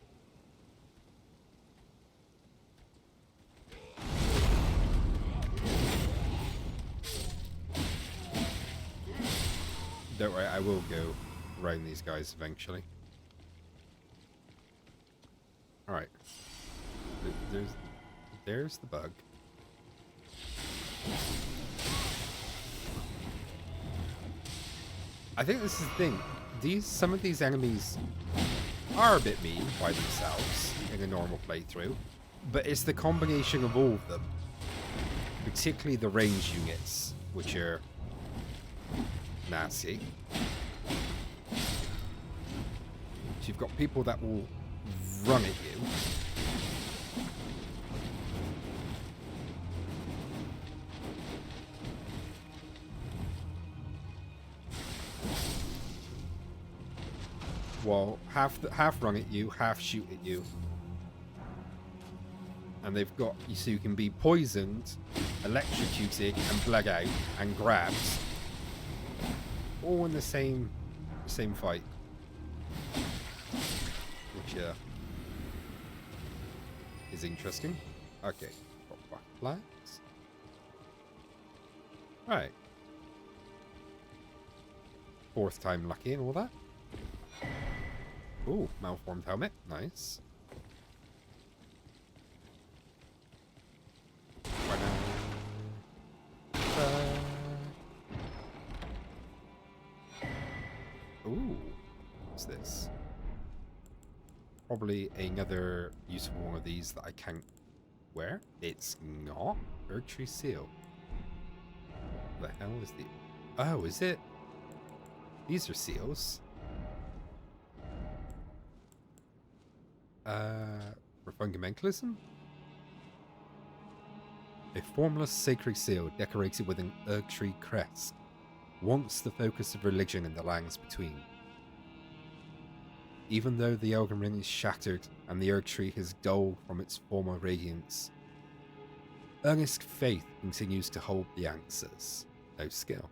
Don't worry, I will go around these guys eventually. Alright. There's the bug. I think this is the thing. Some of these enemies are a bit mean by themselves in a normal playthrough, but it's the combination of all of them, particularly the range units, which are nasty. So you've got people that will run at you. Well, half run at you, half shoot at you. And they've got you so you can be poisoned, electrocuted, and bled out, and grabbed. All in the same fight. Which is interesting. Okay, got back flags. Right. Fourth time lucky and all that. Ooh, malformed helmet. Nice. Ooh. What's this? probably another useful one of these that I can't wear. It's not Erg Tree Seal. What the hell is the... Oh, is it? These are seals. For fundamentalism? A formless sacred seal decorated with an Erg Tree crest. Once the focus of religion in the lands between. Even though the Elden Ring is shattered and the Erg Tree has dulled from its former radiance, earnest faith continues to hold the answers. No skill.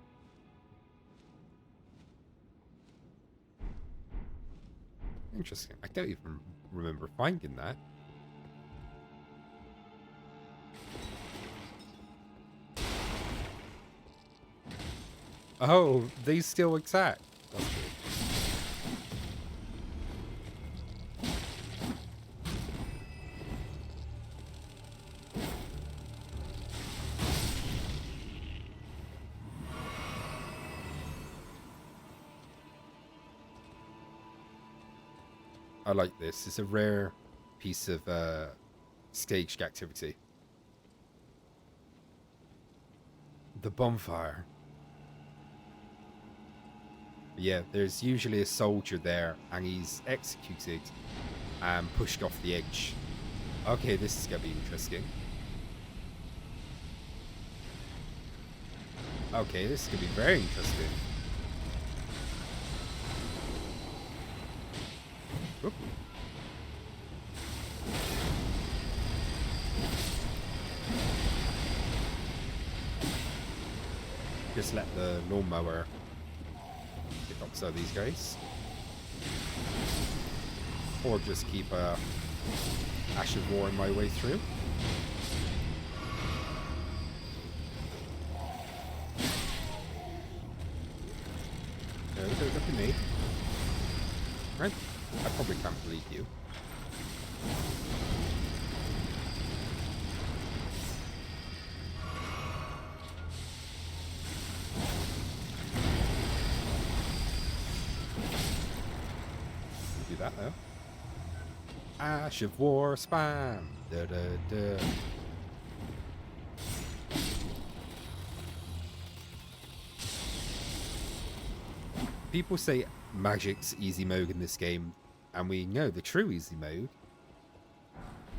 Interesting. I don't even remember finding that. Oh, they still attack. That's good. I like this. It's a rare piece of staged activity. The bonfire. Yeah, there's usually a soldier there, and he's executed and pushed off the edge. Okay, this is going to be interesting. Okay, this is going to be very interesting. Oop. Just let the lawnmower pick up some of these guys. Or just keep Ash of War in my way through. No, don't look at me. Right? I probably can't believe you. Do that though. Ash of War spam. Da da da. People say magic's easy mode in this game, and we know the true easy mode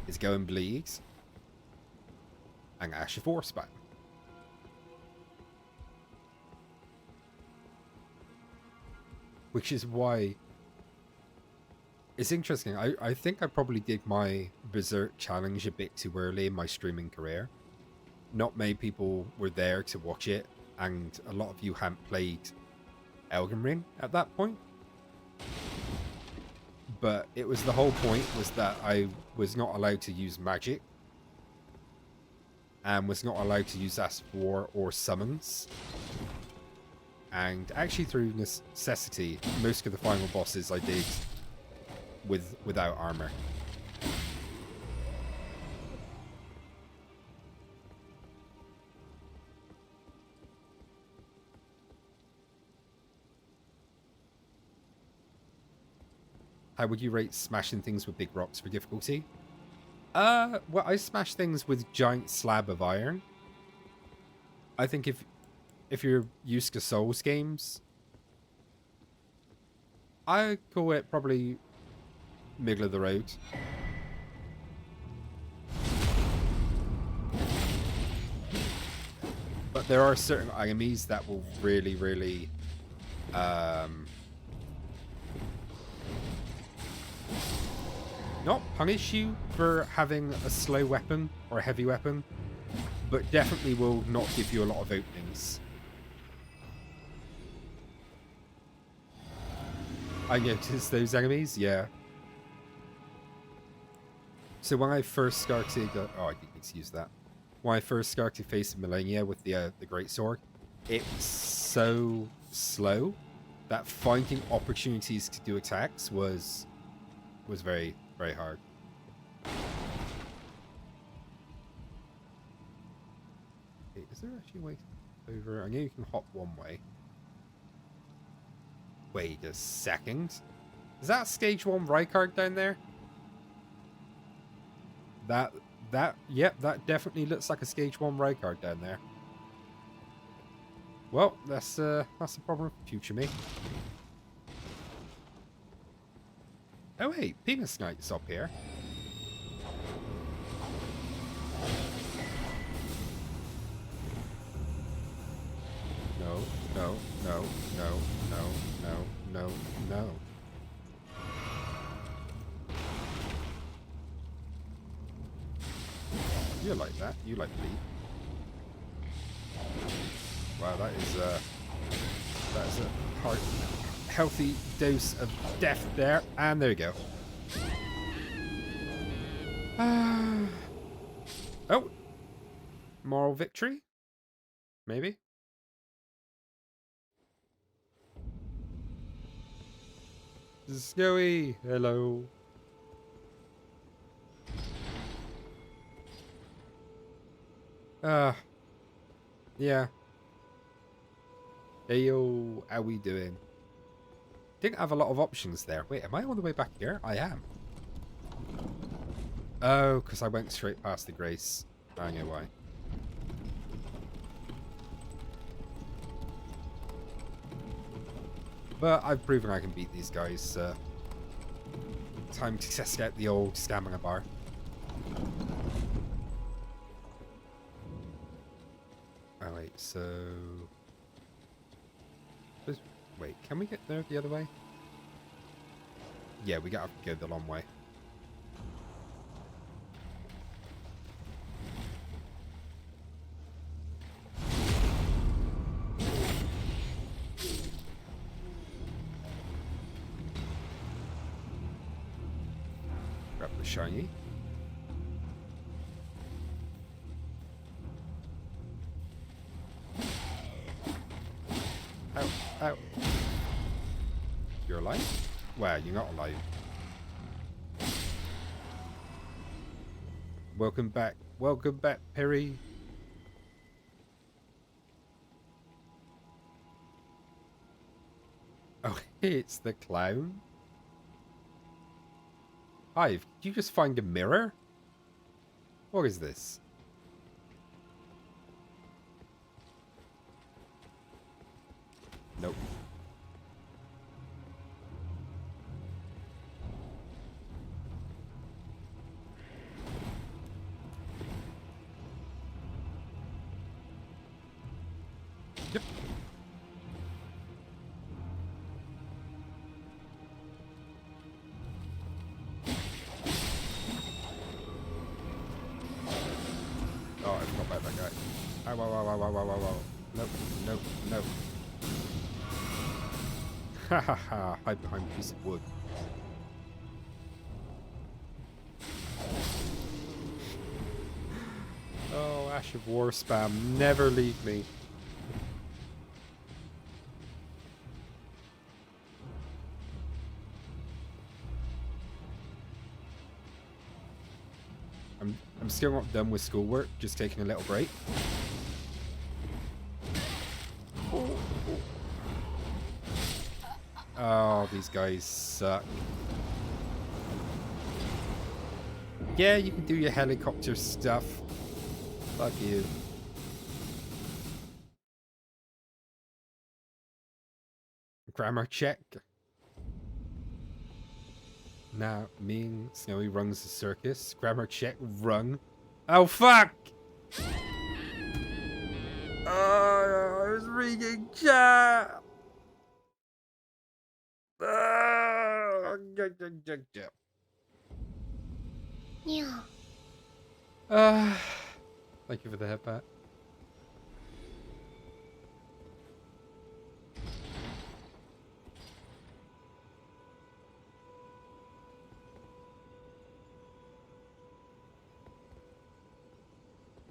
is go and bleed and Ash of War spam. Which is why it's interesting. I think I probably did my Berserk challenge a bit too early in my streaming career. Not many people were there to watch it, and a lot of you hadn't played Elden Ring at that point. But it was the whole point was that I was not allowed to use magic and was not allowed to use Ash of War or summons. And actually through necessity, most of the final bosses I did without armor. How would you rate smashing things with big rocks for difficulty? Well, I smash things with giant slab of iron. I think if you're used to Souls games, I call it probably middle of the road. But there are certain enemies that will really, really not punish you for having a slow weapon or a heavy weapon, but definitely will not give you a lot of openings. I noticed those enemies, yeah. So when I first started, oh, I didn't need to use that. When I first started facing Millennia with the Greatsword, it was so slow that finding opportunities to do attacks was very, very hard. Okay, is there actually a way over? I know you can hop one way. Wait a second. Is that stage 1 Rykard down there? Yep, that definitely looks like a stage 1 road card down there. Well, that's a problem for future me. Oh wait, Penis Knight's up here. No, no, no, no, no, no, no, no. You like that. You like bleed. Wow, that's a healthy dose of death there. And there you go. Oh. Moral victory? Maybe? Snowy, hello. Yeah. Hey yo, how we doing? Didn't have a lot of options there. Wait, am I all the way back here? I am. Oh, because I went straight past the Grace. I know why. But I've proven I can beat these guys. Time to test out the old stamina bar. Oh wait, so... Wait, can we get there the other way? Yeah, we gotta go the long way. Grab the shiny. Ow, ow. You're alive? Wow, you're not alive. Welcome back. Welcome back, Perry. Oh, it's the clown. Hive, did you just find a mirror? What is this? Nope. Yep. Oh, I forgot about that guy. Ow, ow, ow, ow, ow, ow, ow, ow. Nope, nope, nope. Ha ha ha, hide behind a piece of wood. Oh, Ash of War spam, never leave me. I'm still not done with schoolwork, just taking a little break. Oh, these guys suck. Yeah, you can do your helicopter stuff. Fuck you. Grammar check. Now, me and Snowy runs the circus. Grammar check, run. Oh, fuck! Oh, I was reading chat! Thank you for the headpat.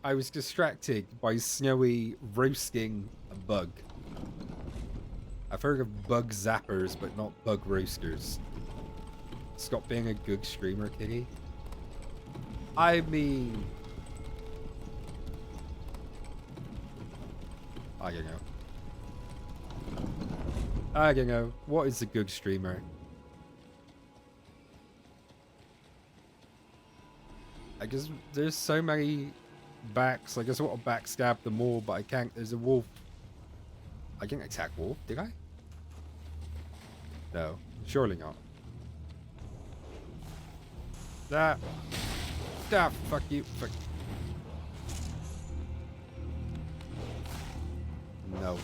I was distracted by Snowy roasting a bug. I've heard of bug zappers, but not bug roasters. Stop being a good streamer, Kitty. I mean... I don't know. I don't know. What is a good streamer? I guess there's so many backs. I just want to backstab them all, but I can't. There's a wolf. I didn't attack wolf, did I? No, surely not. That. Ah, fuck you. Fuck. No.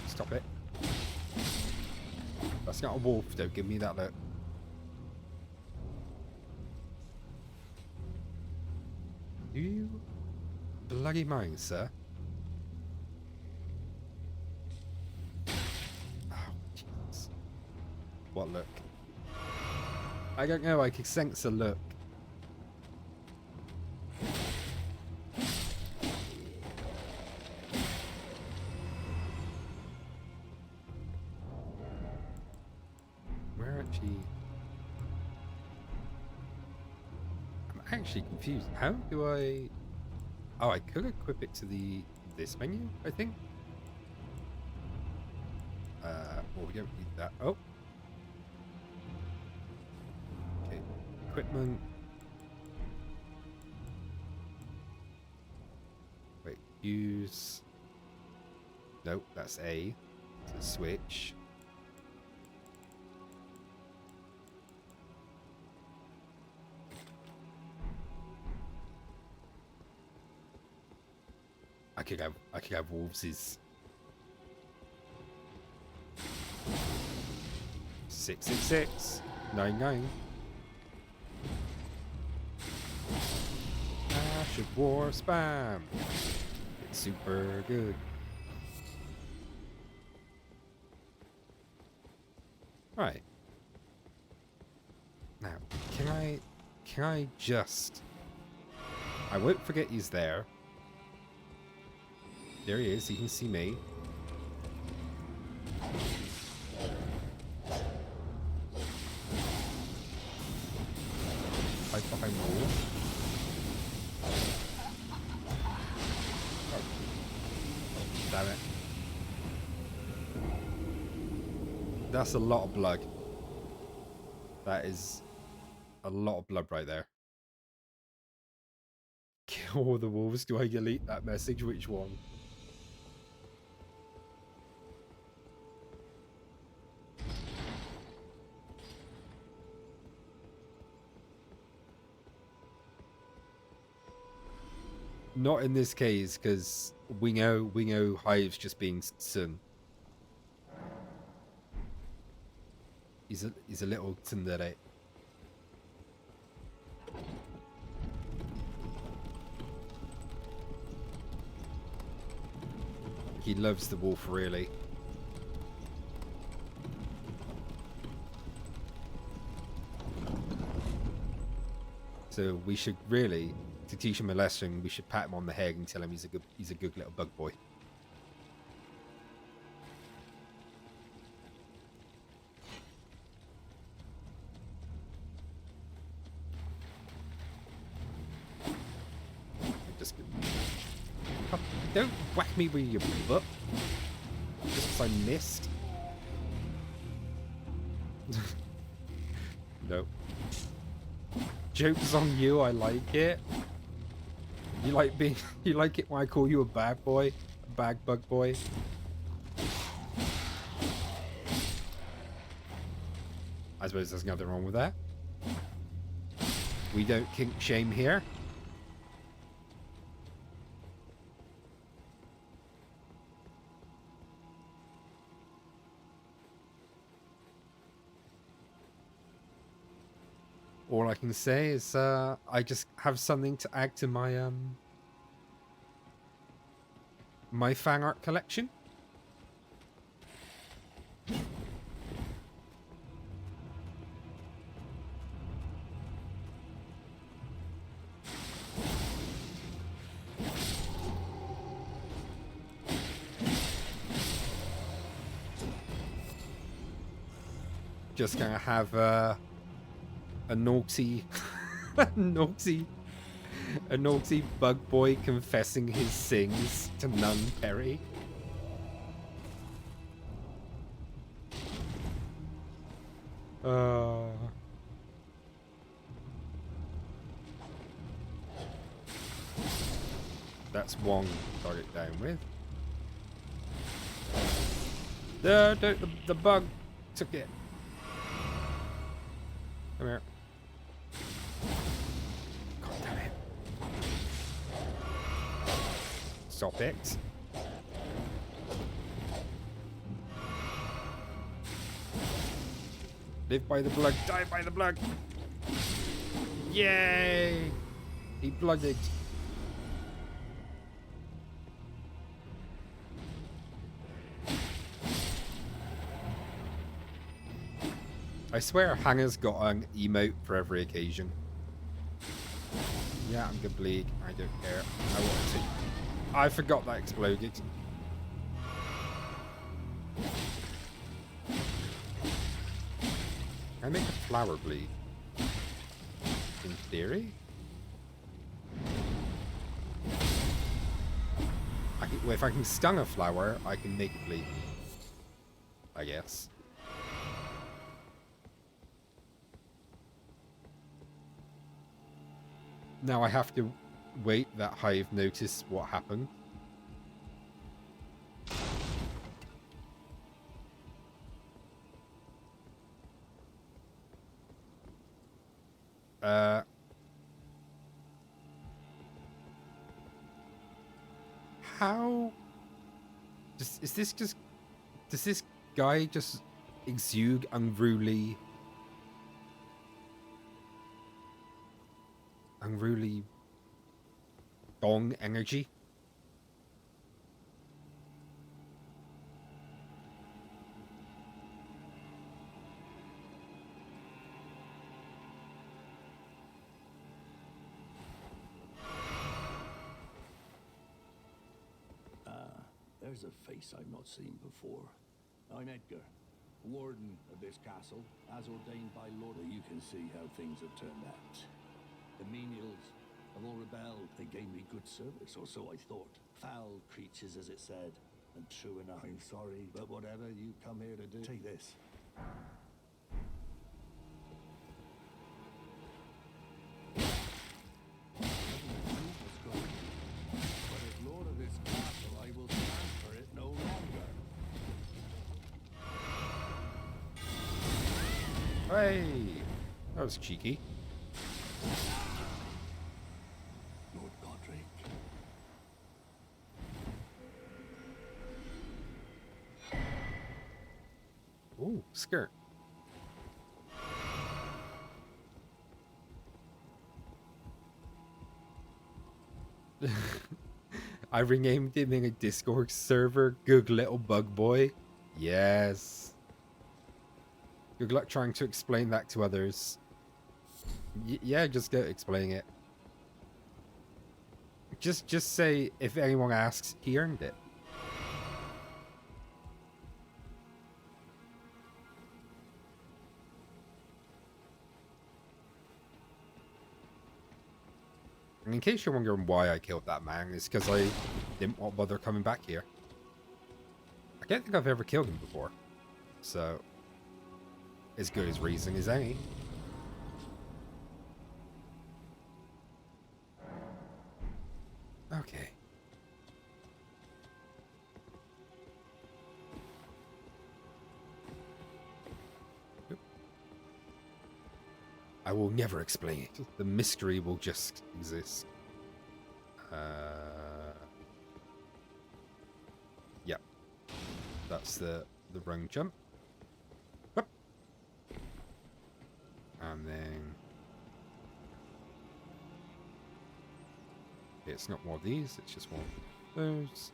Stop it. That's not a wolf, though. Give me that look. Do you bloody mind, sir? Oh, Jesus. What look? I don't know. I can sense a look. Where actually? I'm actually confused. How do I? Oh, I could equip it to this menu, I think. Well, we don't need that. Oh. Okay. Equipment. Wait. Use. Nope. That's A. To switch. I could have wolves' 666 99. Ash of War spam. It's super good. Right. Now, can I just? I won't forget he's there. There he is. He can see me. Hide behind wall. Oh. Damn it. That's a lot of blood. That is a lot of blood right there. Kill all the wolves. Do I delete that message? Which one? Not in this case, because we know Hive's just being Sun. He's a little tsundere. He loves the wolf really. So we should really, to teach him a lesson, we should pat him on the head and tell him he's a good little bug boy. Just don't whack me with your butt. Just because I missed. No. Joke's on you, I like it. You like it when I call you a bad boy? A bag bug boy? I suppose there's nothing wrong with that. We don't kink shame here. All I can say is I just have something to add to my my fan art collection. Just gonna have a naughty, a naughty bug boy confessing his sins to Nun Perry. That's one target down with. The bug took it. Come here. God damn it. Stop it. Live by the blood, die by the blood. Yay! He blooded. I swear Hanger's got an emote for every occasion. Yeah, I'm gonna bleed. I don't care. I want to. I forgot that exploded. Can I make a flower bleed? In theory? Well, if I can stung a flower, I can make it bleed. I guess. Now I have to wait that Hive notice what happened. How is this just, does this guy just exude unruly dong energy? There's a face I've not seen before. I'm Edgar, warden of this castle, as ordained by Lord. You can see how things have turned out. The menials have all rebelled. They gave me good service, or so I thought. Foul creatures, as it said. And true enough, I'm sorry, but whatever you come here to do, take this. Hey, that was cheeky. Lord Godric. Ooh, skirt. I renamed him in a Discord server. Good little bug boy. Yes. Good luck trying to explain that to others. Yeah, just go explain it. Just say, if anyone asks, he earned it. And in case you're wondering why I killed that man, it's because I didn't want to bother coming back here. I don't think I've ever killed him before. So, as good as reason as any. Okay. I will never explain it. The mystery will just exist. Yep. That's the wrong jump. Whoop. And then it's not one of these, it's just one of those.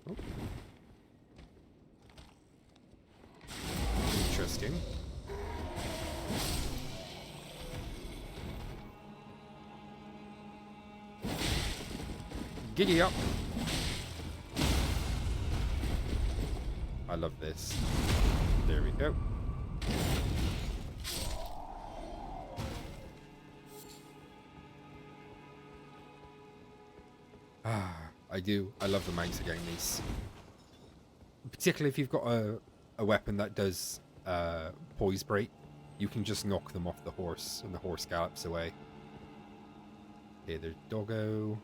Oh. Interesting. Giddy up. I love this. There we go. Ah, I do. I love the mouse getting these. particularly if you've got a weapon that does poise break, you can just knock them off the horse and the horse gallops away. Okay, there's Doggo.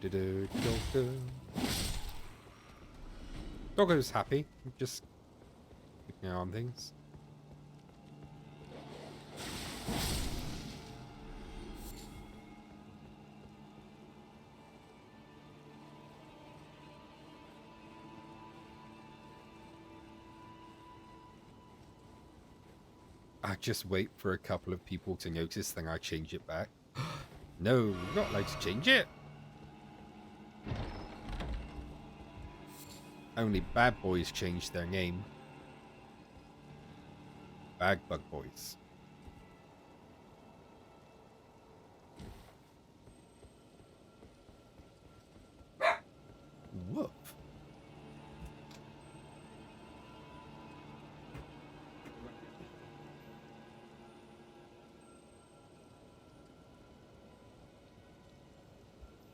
Doggo. Doggo's happy, just keeping an eye on things. I just wait for a couple of people to notice, then I change it back. No, you're not allowed to change it. Only bad boys change their name. Bag bug boys. Woof.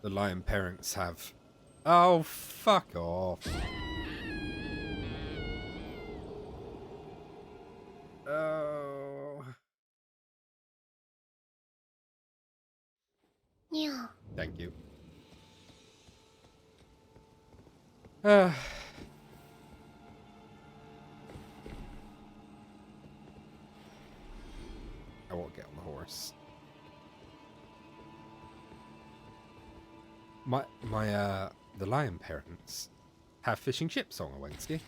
The lion parents have... Oh, fuck off. Oh. Yeah. Thank you. I won't get on the horse. The lion parents have fish and chips on a Wednesday.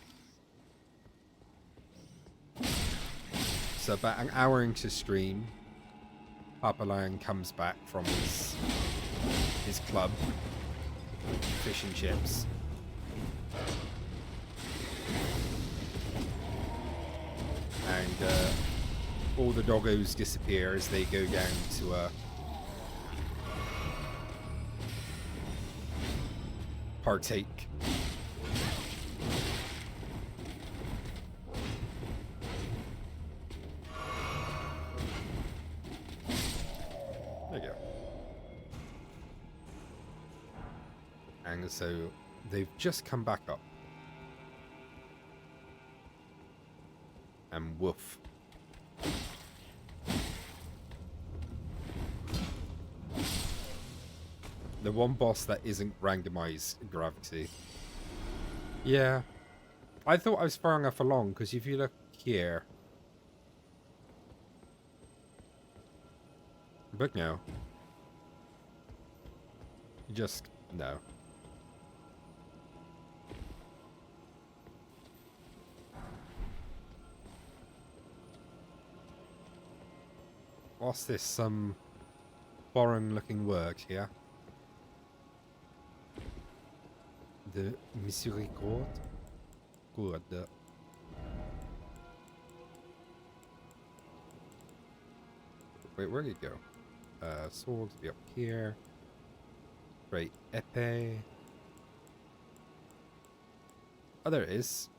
So about an hour into stream, Papa Lion comes back from his club, fish and chips. And all the doggos disappear as they go down to a partake. There you go. And so they've just come back up. And woof. The one boss that isn't randomized gravity. Yeah. I thought I was far enough along, because if you look here... But no. Just... no. What's this? Some foreign looking word here? The miséricorde? Good. Wait, where did it go? Sword to be up here. Right, épée. Oh, there it is.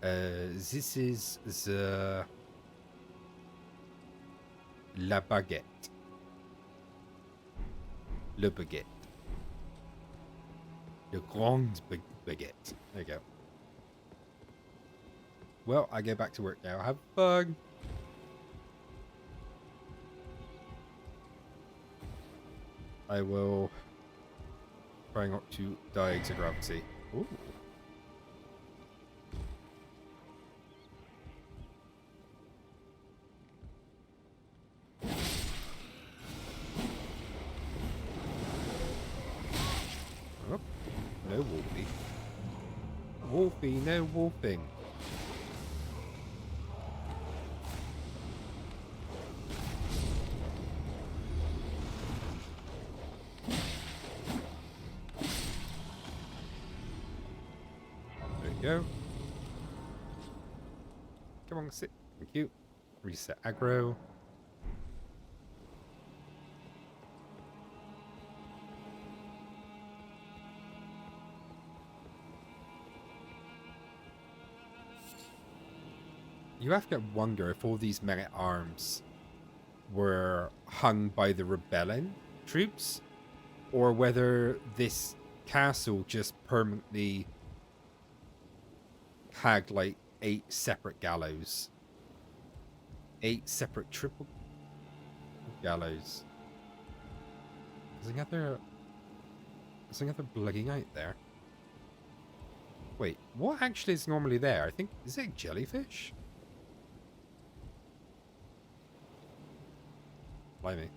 This is the... La baguette. Le baguette. Le grand baguette. There you go. Well, I go back to work now. Have fun. I will try not to die to gravity. Ooh. Oh, no wolfie. Wolfie, no wolfing. Go. Come on, sit. Thank you. Reset aggro. You have to wonder if all these men-at-arms were hung by the rebellion troops, or whether this castle just permanently had like 8 separate gallows. 8 separate triple gallows. There's another bloody out there. Wait, what actually is normally there? I think, is it jellyfish? Blimey.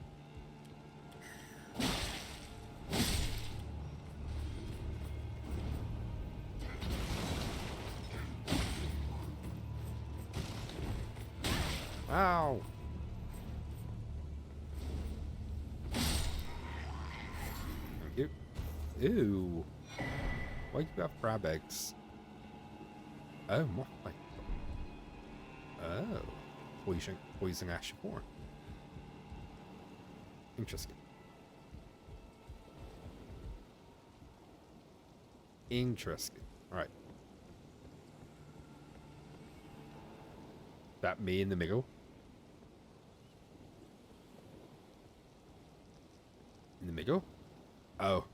Ow! Thank you. Ew. Why do you have crab eggs? Oh, more like. Oh. Poison ash 4. Interesting. Interesting. Alright. That me in the middle? In the middle? Oh.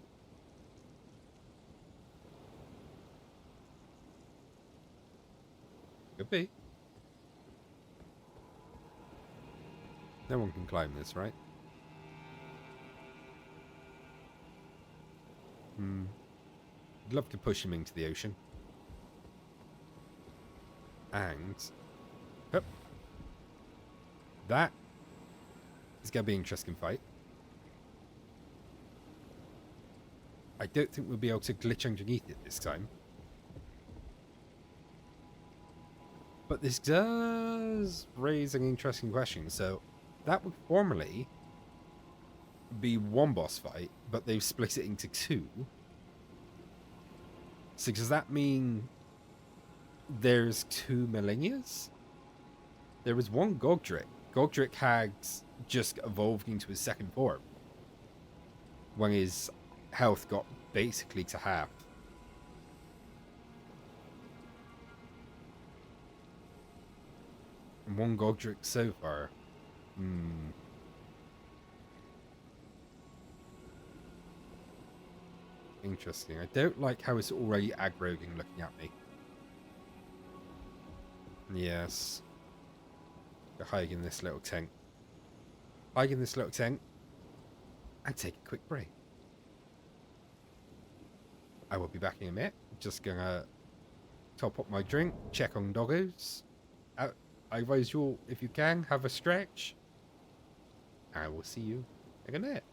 Could be. No one can climb this, right? I'd love to push him into the ocean. And... Yep. That is going to be an interesting fight. I don't think we'll be able to glitch underneath it this time. But this does raise an interesting question. So, that would formally be one boss fight, but they've split it into 2. So does that mean there's 2 Millennias? There was one Gogdrick. Gogdrick had just evolved into his second form when his health got basically to half. And one Gogdrick so far. Interesting. I don't like how it's already aggroing looking at me. Yes. Go hide in this little tent. Hide in this little tent. And take a quick break. I will be back in a minute. Just gonna top up my drink. Check on doggos. I advise you all, if you can, have a stretch. I will see you in a minute.